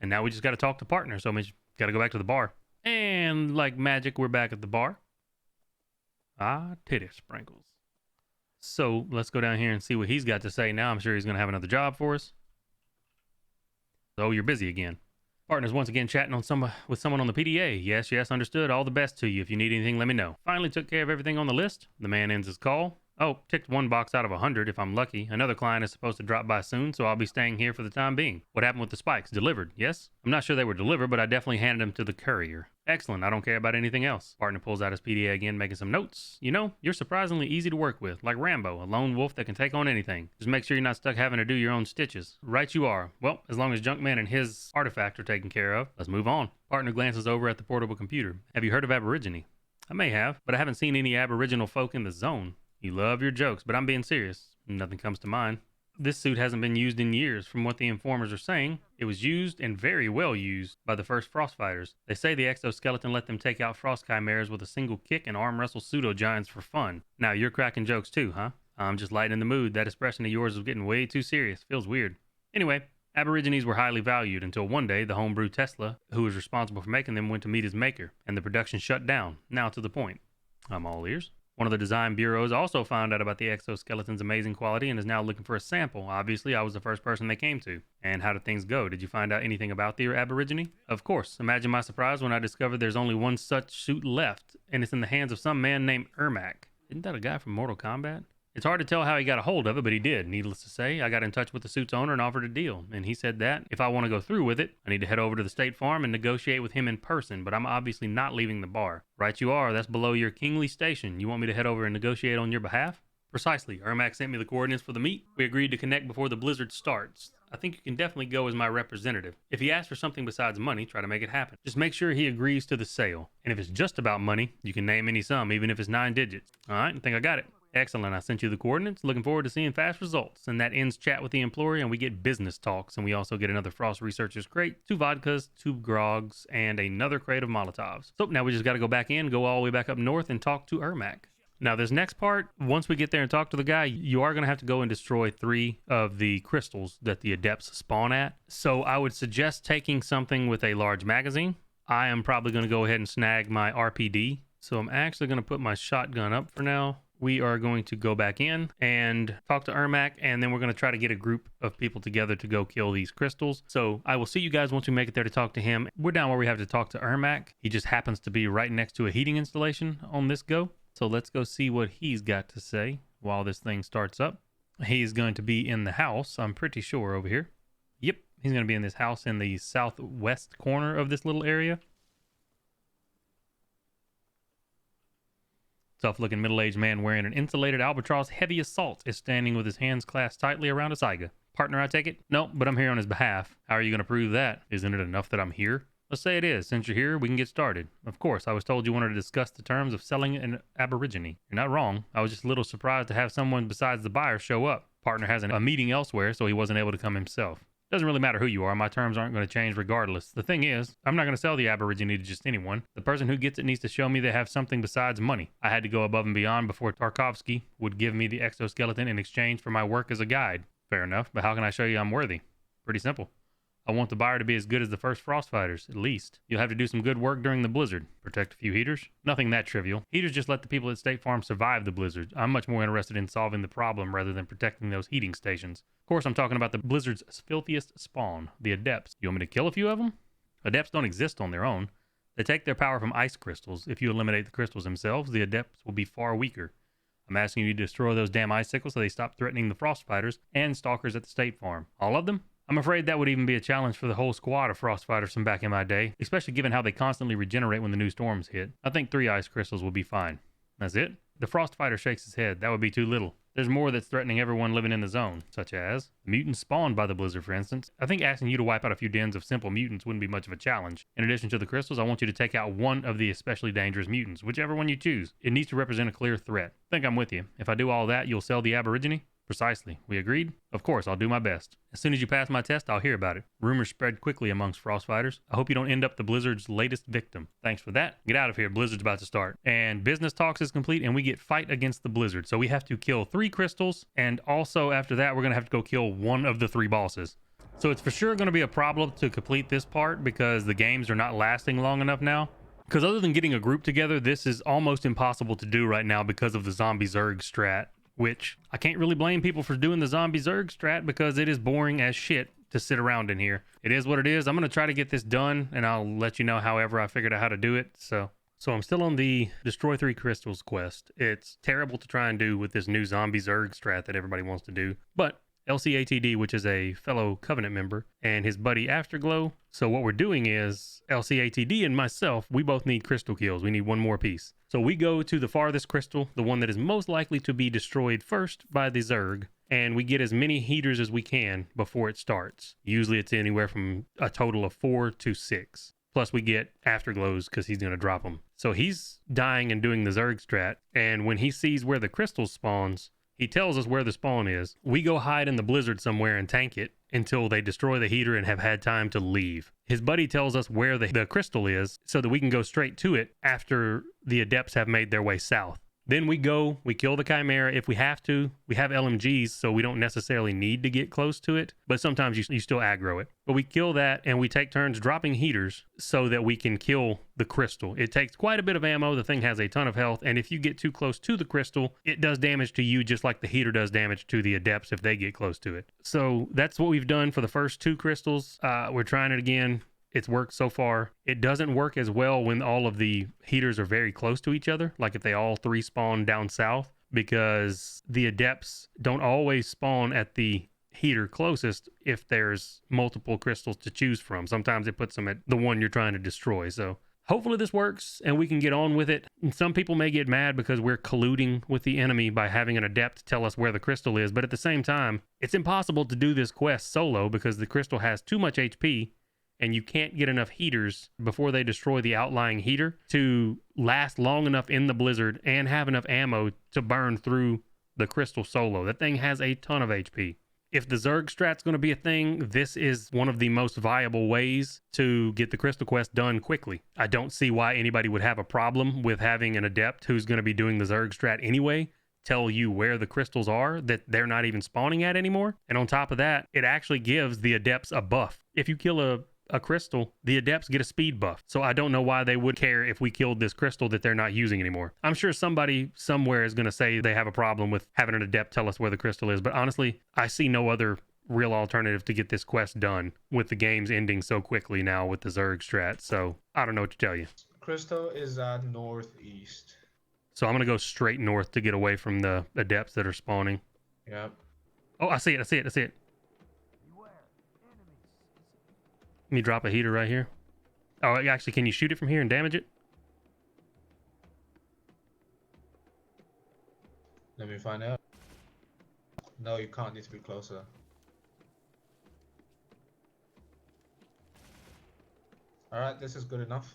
And now we just got to talk to partner. So we got to go back to the bar. And like magic, we're back at the bar. Ah, titty sprinkles. So let's go down here and see what he's got to say now. I'm sure he's going to have another job for us. So you're busy again. Partner's once again chatting with someone on the PDA. Yes, understood. All the best to you. If you need anything, let me know. Finally took care of everything on the list. The man ends his call. Oh, ticked one box out of 100 if I'm lucky. Another client is supposed to drop by soon, so I'll be staying here for the time being. What happened with the spikes? Delivered, yes? I'm not sure they were delivered, but I definitely handed them to the courier. Excellent. I don't care about anything else. Partner pulls out his PDA again, making some notes. You know, you're surprisingly easy to work with, like Rambo, a lone wolf that can take on anything. Just make sure you're not stuck having to do your own stitches. Right you are. Well, as long as Junkman and his artifact are taken care of, let's move on. Partner glances over at the portable computer. Have you heard of Aborigine? I may have, but I haven't seen any Aboriginal folk in the zone. You love your jokes, but I'm being serious. Nothing comes to mind. This suit hasn't been used in years. From what the informers are saying, it was used and very well used by the first frost fighters. They say the exoskeleton let them take out frost chimeras with a single kick and arm wrestle pseudo giants for fun. Now you're cracking jokes too, huh? I'm just lightening the mood. That expression of yours is getting way too serious. Feels weird. Anyway, Aborigines were highly valued until one day the homebrew Tesla, who was responsible for making them, went to meet his maker, and the production shut down. Now to the point. I'm all ears. One of the design bureaus also found out about the exoskeleton's amazing quality and is now looking for a sample. Obviously, I was the first person they came to. And how did things go? Did you find out anything about the Aborigine? Of course. Imagine my surprise when I discovered there's only one such suit left, and it's in the hands of some man named Ermac. Isn't that a guy from Mortal Kombat? It's hard to tell how he got a hold of it, but he did. Needless to say, I got in touch with the suit's owner and offered a deal. And he said that if I want to go through with it, I need to head over to the State Farm and negotiate with him in person, but I'm obviously not leaving the bar. Right you are, that's below your kingly station. You want me to head over and negotiate on your behalf? Precisely. Ermac sent me the coordinates for the meet. We agreed to connect before the blizzard starts. I think you can definitely go as my representative. If he asks for something besides money, try to make it happen. Just make sure he agrees to the sale. And if it's just about money, you can name any sum, even if it's 9 digits. All right, I think I got it. Excellent. I sent you the coordinates. Looking forward to seeing fast results. And that ends chat with the employer, and we get business talks. And we also get another Frost Researcher's crate, 2 vodkas, 2 grogs, and another crate of Molotovs. So now we just got to go back in, go all the way back up north, and talk to Ermac. Now, this next part, once we get there and talk to the guy, you are going to have to go and destroy 3 of the crystals that the adepts spawn at. So I would suggest taking something with a large magazine. I am probably going to go ahead and snag my RPD. So I'm actually going to put my shotgun up for now. We are going to go back in and talk to Ermac, and then we're going to try to get a group of people together to go kill these crystals. So I will see you guys once we make it there to talk to him. We're down where we have to talk to Ermac. He just happens to be right next to a heating installation on this go. So let's go see what he's got to say while this thing starts up. He's going to be in the house, I'm pretty sure, over here. Yep, he's going to be in this house in the southwest corner of this little area. Tough-looking middle-aged man wearing an insulated albatross heavy assault is standing with his hands clasped tightly around a saiga. Partner, I take it? No, but I'm here on his behalf. How are you going to prove that? Isn't it enough that I'm here? Let's say it is. Since you're here, we can get started. Of course, I was told you wanted to discuss the terms of selling an Aborigine. You're not wrong. I was just a little surprised to have someone besides the buyer show up. Partner has a meeting elsewhere, so he wasn't able to come himself. Doesn't really matter who you are. My terms aren't going to change regardless. The thing is, I'm not going to sell the Aborigine to just anyone. The person who gets it needs to show me they have something besides money. I had to go above and beyond before Tarkovsky would give me the exoskeleton in exchange for my work as a guide. Fair enough, but how can I show you I'm worthy? Pretty simple. I want the buyer to be as good as the first frost fighters, at least. You'll have to do some good work during the blizzard. Protect a few heaters. Nothing that trivial. Heaters just let the people at State Farm survive the blizzard. I'm much more interested in solving the problem rather than protecting those heating stations. Of course, I'm talking about the blizzard's filthiest spawn, the adepts. You want me to kill a few of them? Adepts don't exist on their own. They take their power from ice crystals. If you eliminate the crystals themselves, the adepts will be far weaker. I'm asking you to destroy those damn icicles so they stop threatening the frost fighters and stalkers at the State Farm. All of them? I'm afraid that would even be a challenge for the whole squad of frost fighters from back in my day, especially given how they constantly regenerate when the new storms hit. I think 3 ice crystals will be fine. That's it? The frost fighter shakes his head. That would be too little. There's more that's threatening everyone living in the zone, such as mutants spawned by the blizzard, for instance. I think asking you to wipe out a few dens of simple mutants wouldn't be much of a challenge. In addition to the crystals, I want you to take out one of the especially dangerous mutants, whichever one you choose. It needs to represent a clear threat. I think I'm with you. If I do all that, you'll sell the Aborigine? Precisely. We agreed? Of course, I'll do my best. As soon as you pass my test, I'll hear about it. Rumors spread quickly amongst Frostfighters. I hope you don't end up the Blizzard's latest victim. Thanks for that. Get out of here. Blizzard's about to start. And business talks is complete, and we get fight against the Blizzard. So we have to kill 3 crystals, and also after that, we're going to have to go kill one of the 3 bosses. So it's for sure going to be a problem to complete this part because the games are not lasting long enough now. Because other than getting a group together, this is almost impossible to do right now because of the zombie Zerg strat. Which I can't really blame people for doing the zombie Zerg strat because it is boring as shit to sit around in here. It is what it is. I'm going to try to get this done and I'll let you know however I figured out how to do it. So I'm still on the Destroy 3 Crystals quest. It's terrible to try and do with this new zombie Zerg strat that everybody wants to do. But LCATD, which is a fellow Covenant member, and his buddy Afterglow. So what we're doing is LCATD and myself, we both need crystal kills. We need one more piece. So we go to the farthest crystal, the one that is most likely to be destroyed first by the Zerg, and we get as many heaters as we can before it starts. Usually it's anywhere from a total of 4 to 6. Plus we get Afterglows because he's going to drop them. So he's dying and doing the Zerg strat, and when he sees where the crystal spawns, he tells us where the spawn is. We go hide in the blizzard somewhere and tank it until they destroy the heater and have had time to leave. His buddy tells us where the crystal is so that we can go straight to it after the adepts have made their way south. Then we go, we kill the Chimera if we have to. We have LMGs, so we don't necessarily need to get close to it, but sometimes you still aggro it. But we kill that, and we take turns dropping heaters so that we can kill the crystal. It takes quite a bit of ammo. The thing has a ton of health, and if you get too close to the crystal, it does damage to you just like the heater does damage to the adepts if they get close to it. So that's what we've done for the first 2 crystals. We're trying it again. It's worked so far. It doesn't work as well when all of the heaters are very close to each other, like if they all 3 spawn down south, because the adepts don't always spawn at the heater closest if there's multiple crystals to choose from. Sometimes it puts them at the one you're trying to destroy. So hopefully this works and we can get on with it. And some people may get mad because we're colluding with the enemy by having an adept tell us where the crystal is, but at the same time, it's impossible to do this quest solo because the crystal has too much HP and you can't get enough heaters before they destroy the outlying heater to last long enough in the blizzard and have enough ammo to burn through the crystal solo. That thing has a ton of HP. If the Zerg strat's going to be a thing, this is one of the most viable ways to get the crystal quest done quickly. I don't see why anybody would have a problem with having an adept who's going to be doing the Zerg strat anyway tell you where the crystals are that they're not even spawning at anymore. And on top of that, it actually gives the adepts a buff. If you kill a crystal, the adepts get a speed buff. So I don't know why they would care if we killed this crystal that they're not using anymore. I'm sure somebody somewhere is going to say they have a problem with having an adept tell us where the crystal is, but honestly, I see no other real alternative to get this quest done with the games ending so quickly now with the Zerg strat. So I don't know what to tell you. Crystal is at northeast. So I'm going to go straight north to get away from the adepts that are spawning. Yep. Oh, I see it. Let me drop a heater right here. Oh, actually, can you shoot it from here and damage it? Let me find out. No, you can't. Need to be closer. Alright, this is good enough.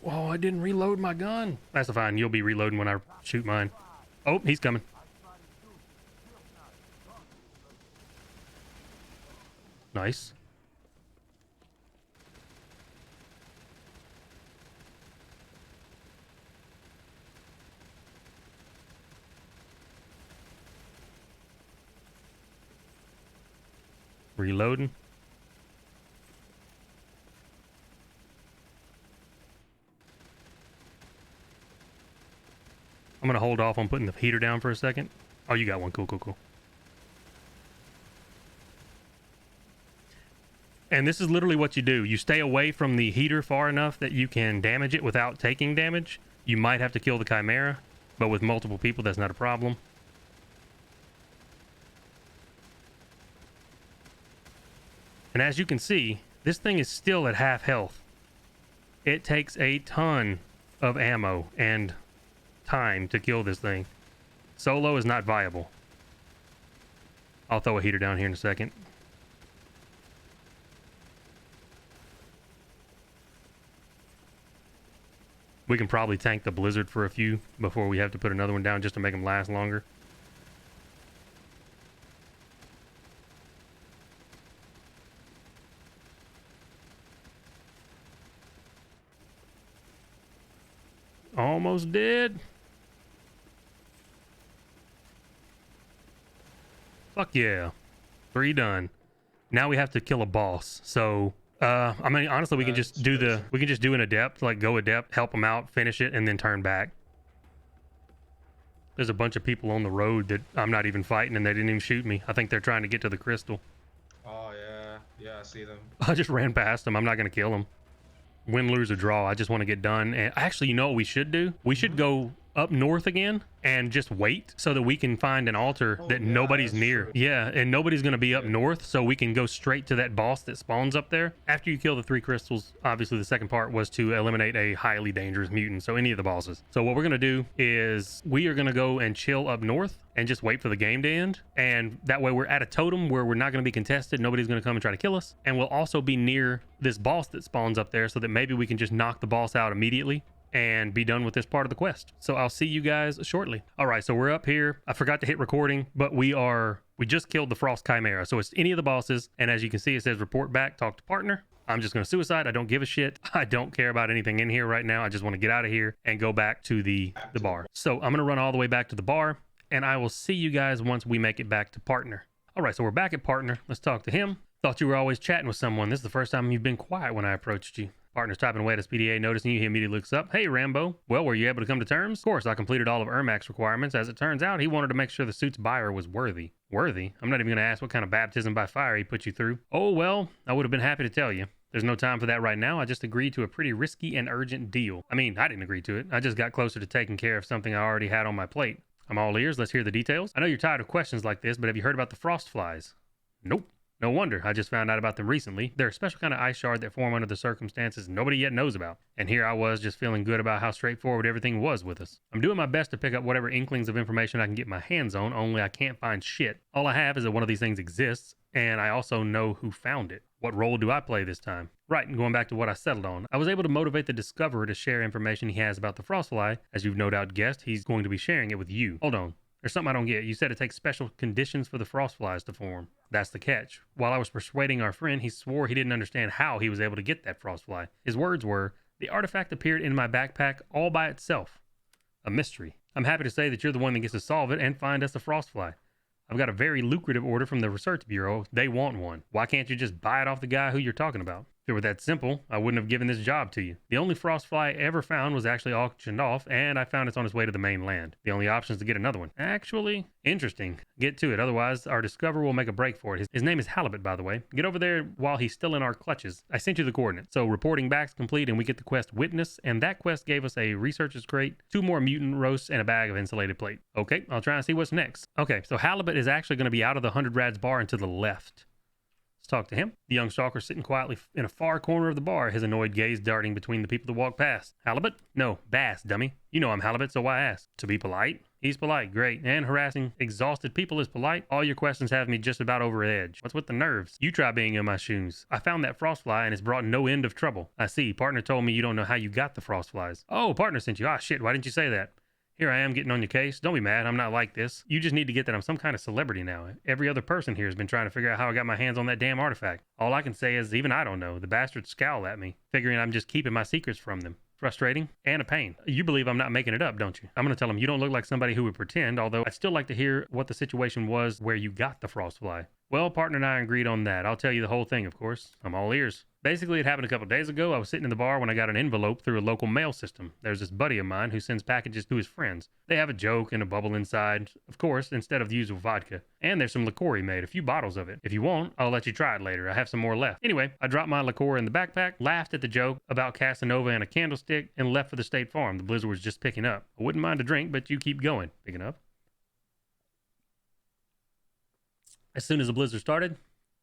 Whoa, I didn't reload my gun. That's fine. You'll be reloading when I shoot mine. Oh, he's coming. Nice. Reloading. I'm going to hold off on putting the heater down for a second. Oh, you got one. Cool. And this is literally what you do. You stay away from the heater far enough that you can damage it without taking damage. You might have to kill the Chimera, but with multiple people, that's not a problem. And as you can see, this thing is still at half health. It takes a ton of ammo and time to kill this thing. Solo is not viable. I'll throw a heater down here in a second. We can probably tank the blizzard for a few before we have to put another one down just to make them last longer. Almost dead. Fuck yeah. 3 done. Now we have to kill a boss. So, I mean, honestly, we can just do an adept, like go adept, help them out, finish it, and then turn back. There's a bunch of people on the road that I'm not even fighting and they didn't even shoot me. I think they're trying to get to the crystal. Oh, yeah. Yeah, I see them. I just ran past them. I'm not going to kill them. Win, lose, or draw. I just want to get done. And actually, you know what we should do? We should go up north again and just wait so that we can find an altar that nobody's near. True. Yeah, and nobody's going to be up north, so we can go straight to that boss that spawns up there. After you kill the 3 crystals, obviously the second part was to eliminate a highly dangerous mutant, so any of the bosses. So what we're going to do is we are going to go and chill up north and just wait for the game to end, and that way we're at a totem where we're not going to be contested. Nobody's going to come and try to kill us, and we'll also be near this boss that spawns up there so that maybe we can just knock the boss out immediately and be done with this part of the quest. So I'll see you guys shortly. All right, so we're up here. I forgot to hit recording, but we just killed the Frost Chimera. So it's any of the bosses, and as you can see, it says report back, talk to partner. I'm just going to suicide. I don't give a shit. I don't care about anything in here right now. I just want to get out of here and go back to the bar. So I'm going to run all the way back to the bar, and I will see you guys once we make it back to partner. All right, so we're back at partner. Let's talk to him. Thought you were always chatting with someone. This is the first time you've been quiet when I approached you. Partner's typing away at his PDA, noticing you. He immediately looks up. Hey, Rambo. Well, were you able to come to terms? Of course, I completed all of Ermac's requirements. As it turns out, he wanted to make sure the suit's buyer was worthy. Worthy? I'm not even going to ask what kind of baptism by fire he put you through. Oh, well, I would have been happy to tell you. There's no time for that right now. I just agreed to a pretty risky and urgent deal. I mean, I didn't agree to it. I just got closer to taking care of something I already had on my plate. I'm all ears. Let's hear the details. I know you're tired of questions like this, but have you heard about the frost flies? Nope. No wonder. I just found out about them recently. They're a special kind of ice shard that form under the circumstances nobody yet knows about. And here I was just feeling good about how straightforward everything was with us. I'm doing my best to pick up whatever inklings of information I can get my hands on, only I can't find shit. All I have is that one of these things exists, and I also know who found it. What role do I play this time? Right, and going back to what I settled on, I was able to motivate the discoverer to share information he has about the Frostfly. As you've no doubt guessed, he's going to be sharing it with you. Hold on. There's something I don't get. You said it takes special conditions for the Frostflies to form. That's the catch. While I was persuading our friend, he swore he didn't understand how he was able to get that Frostfly. His words were, the artifact appeared in my backpack all by itself. A mystery. I'm happy to say that you're the one that gets to solve it and find us a Frostfly. I've got a very lucrative order from the Research Bureau. They want one. Why can't you just buy it off the guy who you're talking about? If it were that simple, I wouldn't have given this job to you. The only Frostfly I ever found was actually auctioned off, and I found it's on its way to the mainland. The only option is to get another one. Actually, interesting. Get to it, otherwise our discoverer will make a break for it. His name is Halibut, by the way. Get over there while he's still in our clutches. I sent you the coordinates. So reporting back's complete, and we get the quest Witness, and that quest gave us a researcher's crate, 2 more mutant roasts, and a bag of insulated plate. Okay, I'll try and see what's next. Okay, so Halibut is actually going to be out of the 100 Rads bar and to the left. Let's talk to him. The young stalker sitting quietly in a far corner of the bar, his annoyed gaze darting between the people that walk past. Halibut? No, Bass, dummy. You know I'm Halibut, so why ask? To be polite? He's polite, great. And harassing exhausted people is polite. All your questions have me just about over the edge. What's with the nerves? You try being in my shoes. I found that Frostfly and it's brought no end of trouble. I see. Partner told me you don't know how you got the Frostflies. Oh, partner sent you. Ah, shit, why didn't you say that? Here I am getting on your case. Don't be mad. I'm not like this. You just need to get that I'm some kind of celebrity now. Every other person here has been trying to figure out how I got my hands on that damn artifact. All I can say is even I don't know. The bastards scowl at me, figuring I'm just keeping my secrets from them. Frustrating and a pain. You believe I'm not making it up, don't you? I'm going to tell them you don't look like somebody who would pretend, although I'd still like to hear what the situation was where you got the Frostfly. Well, partner and I agreed on that. I'll tell you the whole thing, of course. I'm all ears. Basically, it happened a couple days ago. I was sitting in the bar when I got an envelope through a local mail system. There's this buddy of mine who sends packages to his friends. They have a joke and a bubble inside, of course, instead of the usual vodka. And there's some liqueur he made, a few bottles of it. If you want, I'll let you try it later. I have some more left. Anyway, I dropped my liqueur in the backpack, laughed at the joke about Casanova and a candlestick, and left for the State Farm. The blizzard was just picking up. I wouldn't mind a drink, but you keep going. Picking up. As soon as the blizzard started,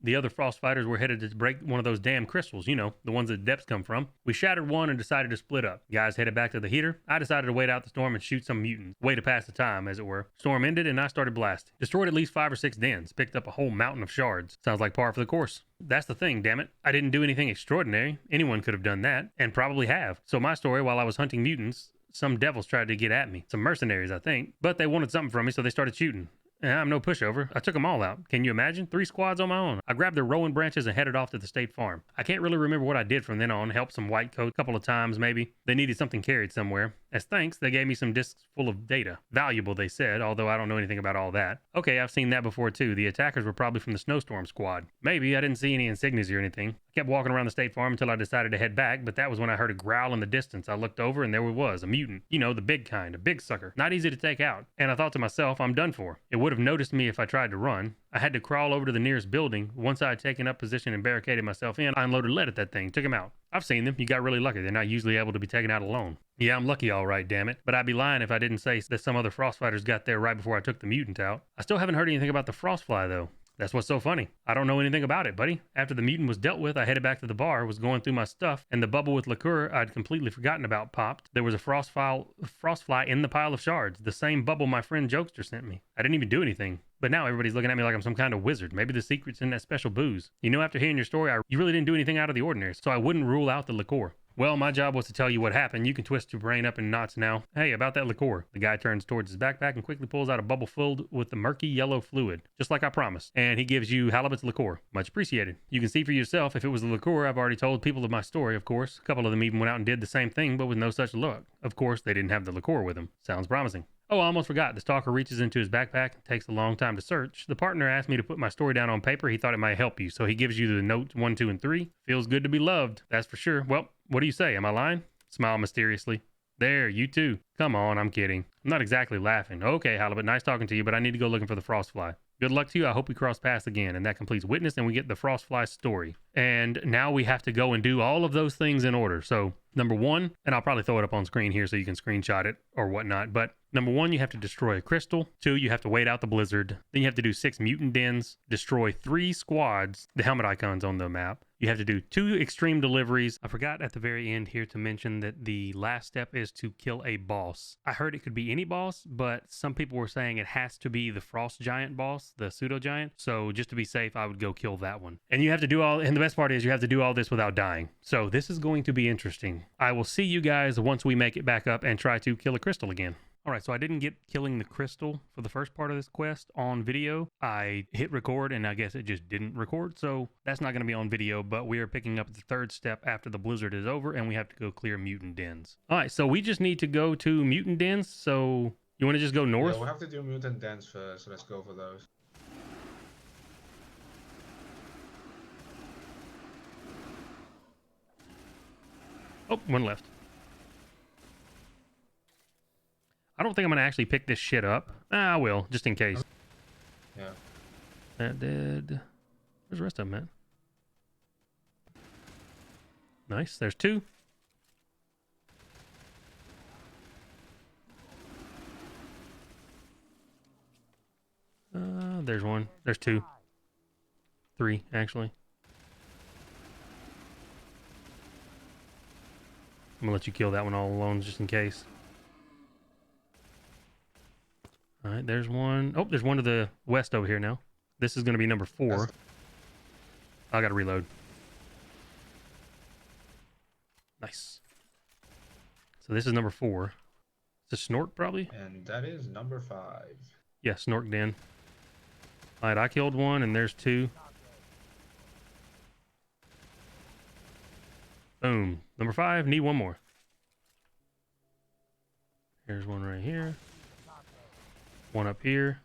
The other frost fighters were headed to break one of those damn crystals, you know, the ones that depths come from. We shattered one and decided to split up. Guys headed back to the heater. I decided to wait out the storm and shoot some mutants. Way to pass the time, as it were. Storm ended and I started blasting. Destroyed at least 5 or 6 dens. Picked up a whole mountain of shards. Sounds like par for the course. That's the thing, damn it. I didn't do anything extraordinary. Anyone could have done that, and probably have. So my story, while I was hunting mutants, some devils tried to get at me. Some mercenaries, I think. But they wanted something from me, so they started shooting. And I'm no pushover. I took them all out. Can you imagine? 3 squads on my own. I grabbed their rowan branches and headed off to the state farm. I can't really remember what I did from then on. Helped some white coat a couple of times, maybe. They needed something carried somewhere. As thanks, they gave me some discs full of data. Valuable, they said, although I don't know anything about all that. Okay, I've seen that before too. The attackers were probably from the snowstorm squad. Maybe. I didn't see any insignias or anything. I kept walking around the state farm until I decided to head back, but that was when I heard a growl in the distance. I looked over and there it was, a mutant. You know, the big kind, a big sucker. Not easy to take out. And I thought to myself, I'm done for. It would have noticed me if I tried to run. I had to crawl over to the nearest building. Once I had taken up position and barricaded myself in, I unloaded lead at that thing, took him out. I've seen them. You got really lucky. They're not usually able to be taken out alone. Yeah, I'm lucky all right, damn it. But I'd be lying if I didn't say that some other Frostfighters got there right before I took the mutant out. I still haven't heard anything about the Frostfly, though. That's what's so funny. I don't know anything about it, buddy. After the mutant was dealt with, I headed back to the bar, was going through my stuff, and the bubble with liqueur I'd completely forgotten about popped. There was a frostfly in the pile of shards, the same bubble my friend Jokester sent me. I didn't even do anything. But now everybody's looking at me like I'm some kind of wizard. Maybe the secret's in that special booze. You know, after hearing your story, you really didn't do anything out of the ordinary, so I wouldn't rule out the liqueur. Well, my job was to tell you what happened. You can twist your brain up in knots now. Hey, about that liqueur. The guy turns towards his backpack and quickly pulls out a bubble filled with the murky yellow fluid, just like I promised. And he gives you halibut's liqueur. Much appreciated. You can see for yourself if it was the liqueur. I've already told people of my story, of course. A couple of them even went out and did the same thing, but with no such luck. Of course, they didn't have the liqueur with them. Sounds promising. Oh, I almost forgot. The stalker reaches into his backpack and takes a long time to search. The partner asked me to put my story down on paper. He thought it might help you, so he gives you the notes 1, 2, and 3. Feels good to be loved, that's for sure. Well, what do you say? Am I lying? Smile mysteriously. There, you too. Come on, I'm kidding. I'm not exactly laughing. Okay, Halibut, nice talking to you, but I need to go looking for the Frostfly. Good luck to you. I hope we cross paths again. And that completes Witness, and we get the Frostfly Story. And now we have to go and do all of those things in order. So, number 1, and I'll probably throw it up on screen here so you can screenshot it or whatnot. But number 1, you have to destroy a crystal. 2, you have to wait out the blizzard. Then you have to do 6 mutant dens, destroy 3 squads, the helmet icons on the map. You have to do 2 extreme deliveries. I forgot at the very end here to mention that the last step is to kill a boss. I heard it could be any boss, but some people were saying it has to be the frost giant boss, the pseudo giant. So just to be safe, I would go kill that one. And you have to do and the best part is you have to do all this without dying. So this is going to be interesting. I will see you guys once we make it back up and try to kill a crystal again. All right, so I didn't get killing the crystal for the first part of this quest on video. I hit record and I guess it just didn't record, so that's not going to be on video, but we are picking up the 3rd step after the blizzard is over and we have to go clear mutant dens. All right, so we just need to go to mutant dens, so you want to just go north? Yeah, we'll have to do mutant dens first, so let's go for those. Oh, one left. I don't think I'm going to actually pick this shit up. I will, just in case. Yeah. That did... Where's the rest of them at? Nice, there's 2. There's 1. There's 2. 3, actually. I'm going to let you kill that one all alone, just in case. All right, there's 1. Oh, there's 1 to the west over here now. This is going to be number 4. I got to reload. Nice. So this is number 4. It's a Snork, probably? And that is number 5. Yeah, Snork den. All right, I killed 1, and there's 2. Boom. Number 5, need 1 more. Here's 1 right here. 1 up here.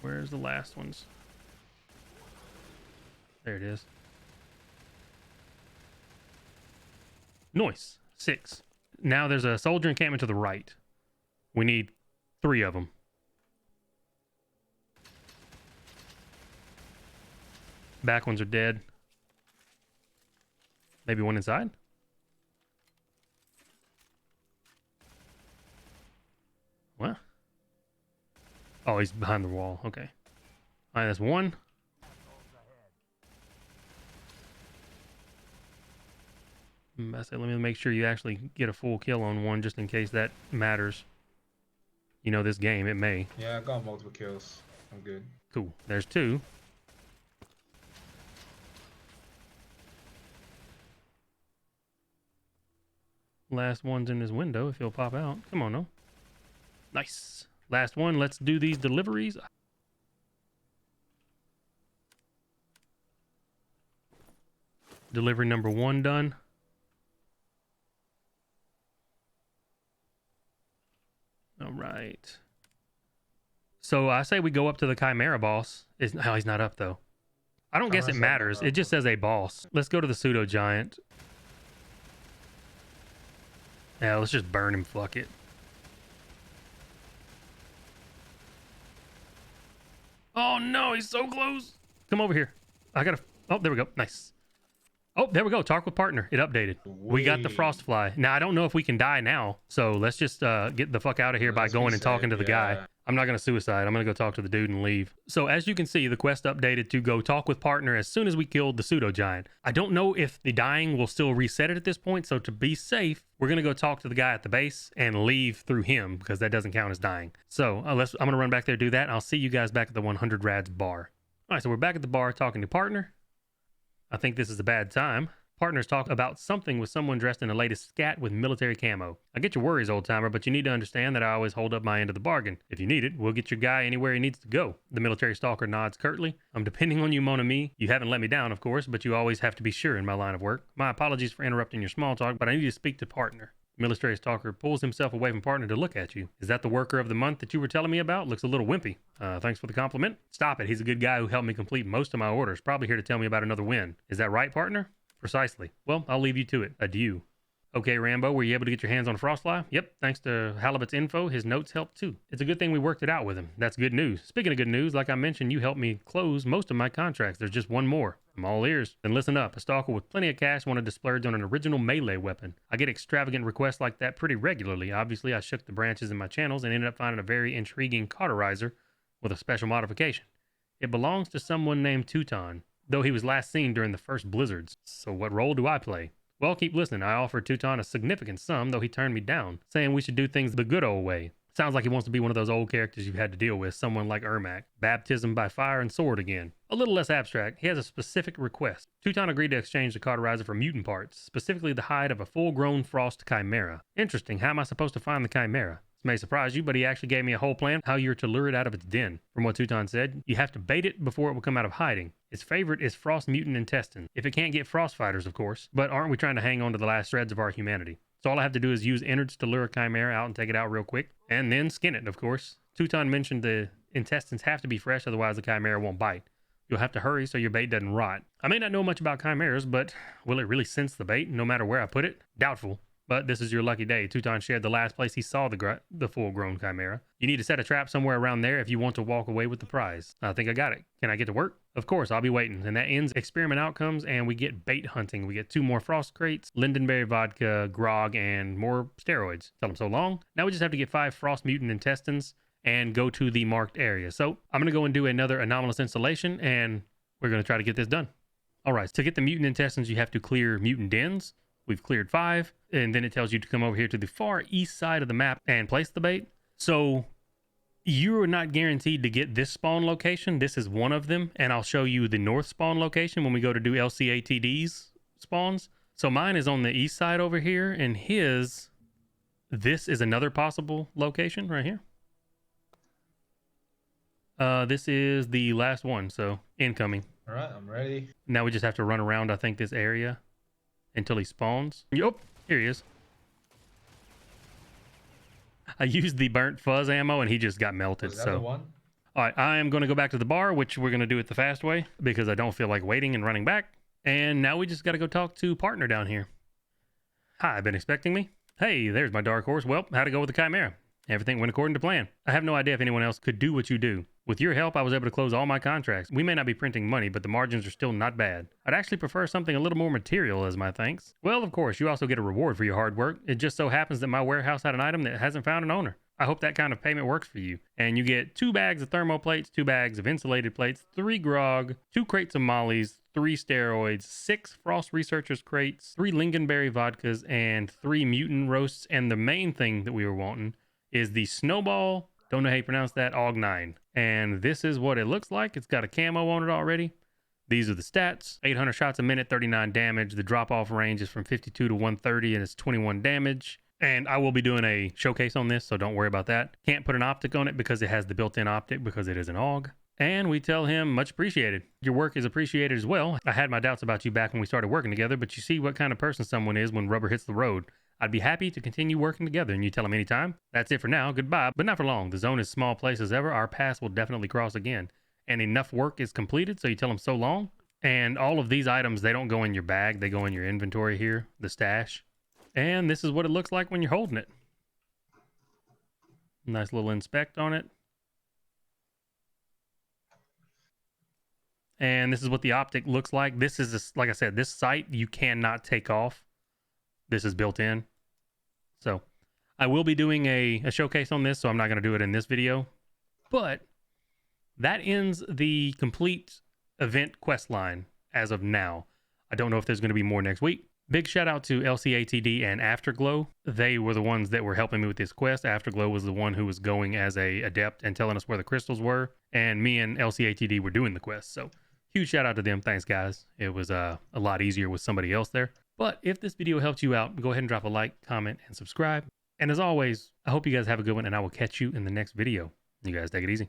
Where's the last ones? There it is. Nice. 6. Now there's a soldier encampment to the right. We need 3 of them. Back ones are dead. Maybe 1 inside? What? Oh, he's behind the wall. Okay. All right, that's one. I said, let me make sure you actually get a full kill on one just in case that matters. You know, this game, it may. Yeah, I got multiple kills. I'm good. Cool. There's two. Last one's in this window if he'll pop out. Come on, no. Nice. Last one. Let's do these deliveries. Delivery number one done. All right. So I say we go up to the Chimera boss. Oh, he's not up though. I don't guess it matters. It just says a boss. Let's go to the pseudo giant. Yeah, let's just burn him. Fuck it. Oh no, he's so close. Come over here. I gotta. Oh, there we go. Nice. Oh, there we go. Talk with partner. It updated. We got the Frostfly. Now, I don't know if we can die now. So let's just get the fuck out of here by going and talking to the guy. I'm not going to suicide. I'm going to go talk to the dude and leave. So as you can see, the quest updated to go talk with partner as soon as we killed the pseudo giant. I don't know if the dying will still reset it at this point. So to be safe, we're going to go talk to the guy at the base and leave through him because that doesn't count as dying. So I'm going to run back there, do that. I'll see you guys back at the 100 Rads bar. All right, so we're back at the bar talking to partner. I think this is a bad time. Partners talk about something with someone dressed in the latest scat with military camo. I get your worries, old timer, but you need to understand that I always hold up my end of the bargain. If you need it, we'll get your guy anywhere he needs to go. The military stalker nods curtly. I'm depending on you, mon ami. You haven't let me down, of course, but you always have to be sure in my line of work. My apologies for interrupting your small talk, but I need to speak to partner. The military stalker pulls himself away from partner to look at you. Is that the worker of the month that you were telling me about? Looks a little wimpy. Thanks for the compliment. Stop it. He's a good guy who helped me complete most of my orders. Probably here to tell me about another win. Is that right, partner? Precisely. Well, I'll leave you to it. Adieu. Okay, Rambo, were you able to get your hands on a Frostfly? Yep, thanks to Halibut's info, his notes helped too. It's a good thing we worked it out with him. That's good news. Speaking of good news, like I mentioned, you helped me close most of my contracts. There's just one more. I'm all ears. Then listen up. A stalker with plenty of cash wanted to splurge on an original melee weapon. I get extravagant requests like that pretty regularly. Obviously, I shook the branches in my channels and ended up finding a very intriguing cauterizer with a special modification. It belongs to someone named Teuton, though he was last seen during the first blizzards. So what role do I play? Well, keep listening. I offered Teuton a significant sum, though he turned me down, saying we should do things the good old way. Sounds like he wants to be one of those old characters you've had to deal with, someone like Ermac. Baptism by fire and sword again. A little less abstract, he has a specific request. Teuton agreed to exchange the cauterizer for mutant parts, specifically the hide of a full-grown frost chimera. Interesting, how am I supposed to find the chimera? This may surprise you, but he actually gave me a whole plan how you're to lure it out of its den. From what Teuton said, you have to bait it before it will come out of hiding. Its favorite is frost mutant intestines. If it can't get frost fighters, of course. But aren't we trying to hang on to the last shreds of our humanity? So all I have to do is use innards to lure a chimera out and take it out real quick. And then skin it, of course. Teuton mentioned the intestines have to be fresh, otherwise the chimera won't bite. You'll have to hurry so your bait doesn't rot. I may not know much about chimeras, but will it really sense the bait no matter where I put it? Doubtful. But this is your lucky day. Teuton shared the last place he saw the full-grown chimera. You need to set a trap somewhere around there if you want to walk away with the prize. I think I got it. Can I get to work? Of course, I'll be waiting. And that ends experiment outcomes, and we get bait hunting. We get 2 more frost crates, lindenberry vodka, grog, and more steroids. Tell them so long. Now we just have to get 5 frost mutant intestines and go to the marked area. So I'm going to go and do another anomalous installation, and we're going to try to get this done. All right, to get the mutant intestines, you have to clear mutant dens. We've cleared 5, and then it tells you to come over here to the far east side of the map and place the bait. So you are not guaranteed to get this spawn location. This is one of them, and I'll show you the north spawn location when we go to do LCATD's spawns. So mine is on the east side over here, and this is another possible location right here. This is the last one, so incoming. All right, I'm ready. Now we just have to run around, I think, this area until he spawns. Yup, here he is. I used the burnt fuzz ammo and he just got melted. Was that so the one? all right, I am going to go back to the bar, which we're going to do it the fast way because I don't feel like waiting and running back. And now we just got to go talk to partner down here. Hi, been expecting me? Hey, there's my dark horse. Well, how'd it go with the chimera? Everything went according to plan. I have no idea if anyone else could do what you do. With your help, I was able to close all my contracts. We may not be printing money, but the margins are still not bad. I'd actually prefer something a little more material as my thanks. Well, of course, you also get a reward for your hard work. It just so happens that my warehouse had an item that hasn't found an owner. I hope that kind of payment works for you. And you get 2 bags of thermo plates, 2 bags of insulated plates, 3 grog, 2 crates of mollies, 3 steroids, 6 Frost Researchers crates, 3 lingonberry vodkas, and 3 mutant roasts. And the main thing that we were wanting is the Snowball, don't know how you pronounce that, Aug 9. And this is what it looks like. It's got a camo on it already. These are the stats: 800 shots a minute, 39 damage. The drop-off range is from 52 to 130, and it's 21 damage. And I will be doing a showcase on this, so don't worry about that. Can't put an optic on it because it has the built-in optic because it is an AUG. And we tell him, much appreciated. Your work is appreciated as well. I had my doubts about you back when we started working together, but you see what kind of person someone is when rubber hits the road. I'd be happy to continue working together, and you tell him anytime. That's it for now. Goodbye, but not for long. The zone is small place as ever. Our paths will definitely cross again. And enough work is completed, so you tell him so long. And all of these items, they don't go in your bag. They go in your inventory here, the stash. And this is what it looks like when you're holding it. Nice little inspect on it. And this is what the optic looks like. This is, like I said, this sight you cannot take off. This is built in. So I will be doing a showcase on this, so I'm not going to do it in this video. But that ends the complete event quest line as of now. I don't know if there's going to be more next week. Big shout out to LCATD and Afterglow. They were the ones that were helping me with this quest. Afterglow was the one who was going as a adept and telling us where the crystals were. And me and LCATD were doing the quest. So huge shout out to them. Thanks, guys. It was a lot easier with somebody else there. But if this video helped you out, go ahead and drop a like, comment, and subscribe. And as always, I hope you guys have a good one, and I will catch you in the next video. You guys take it easy.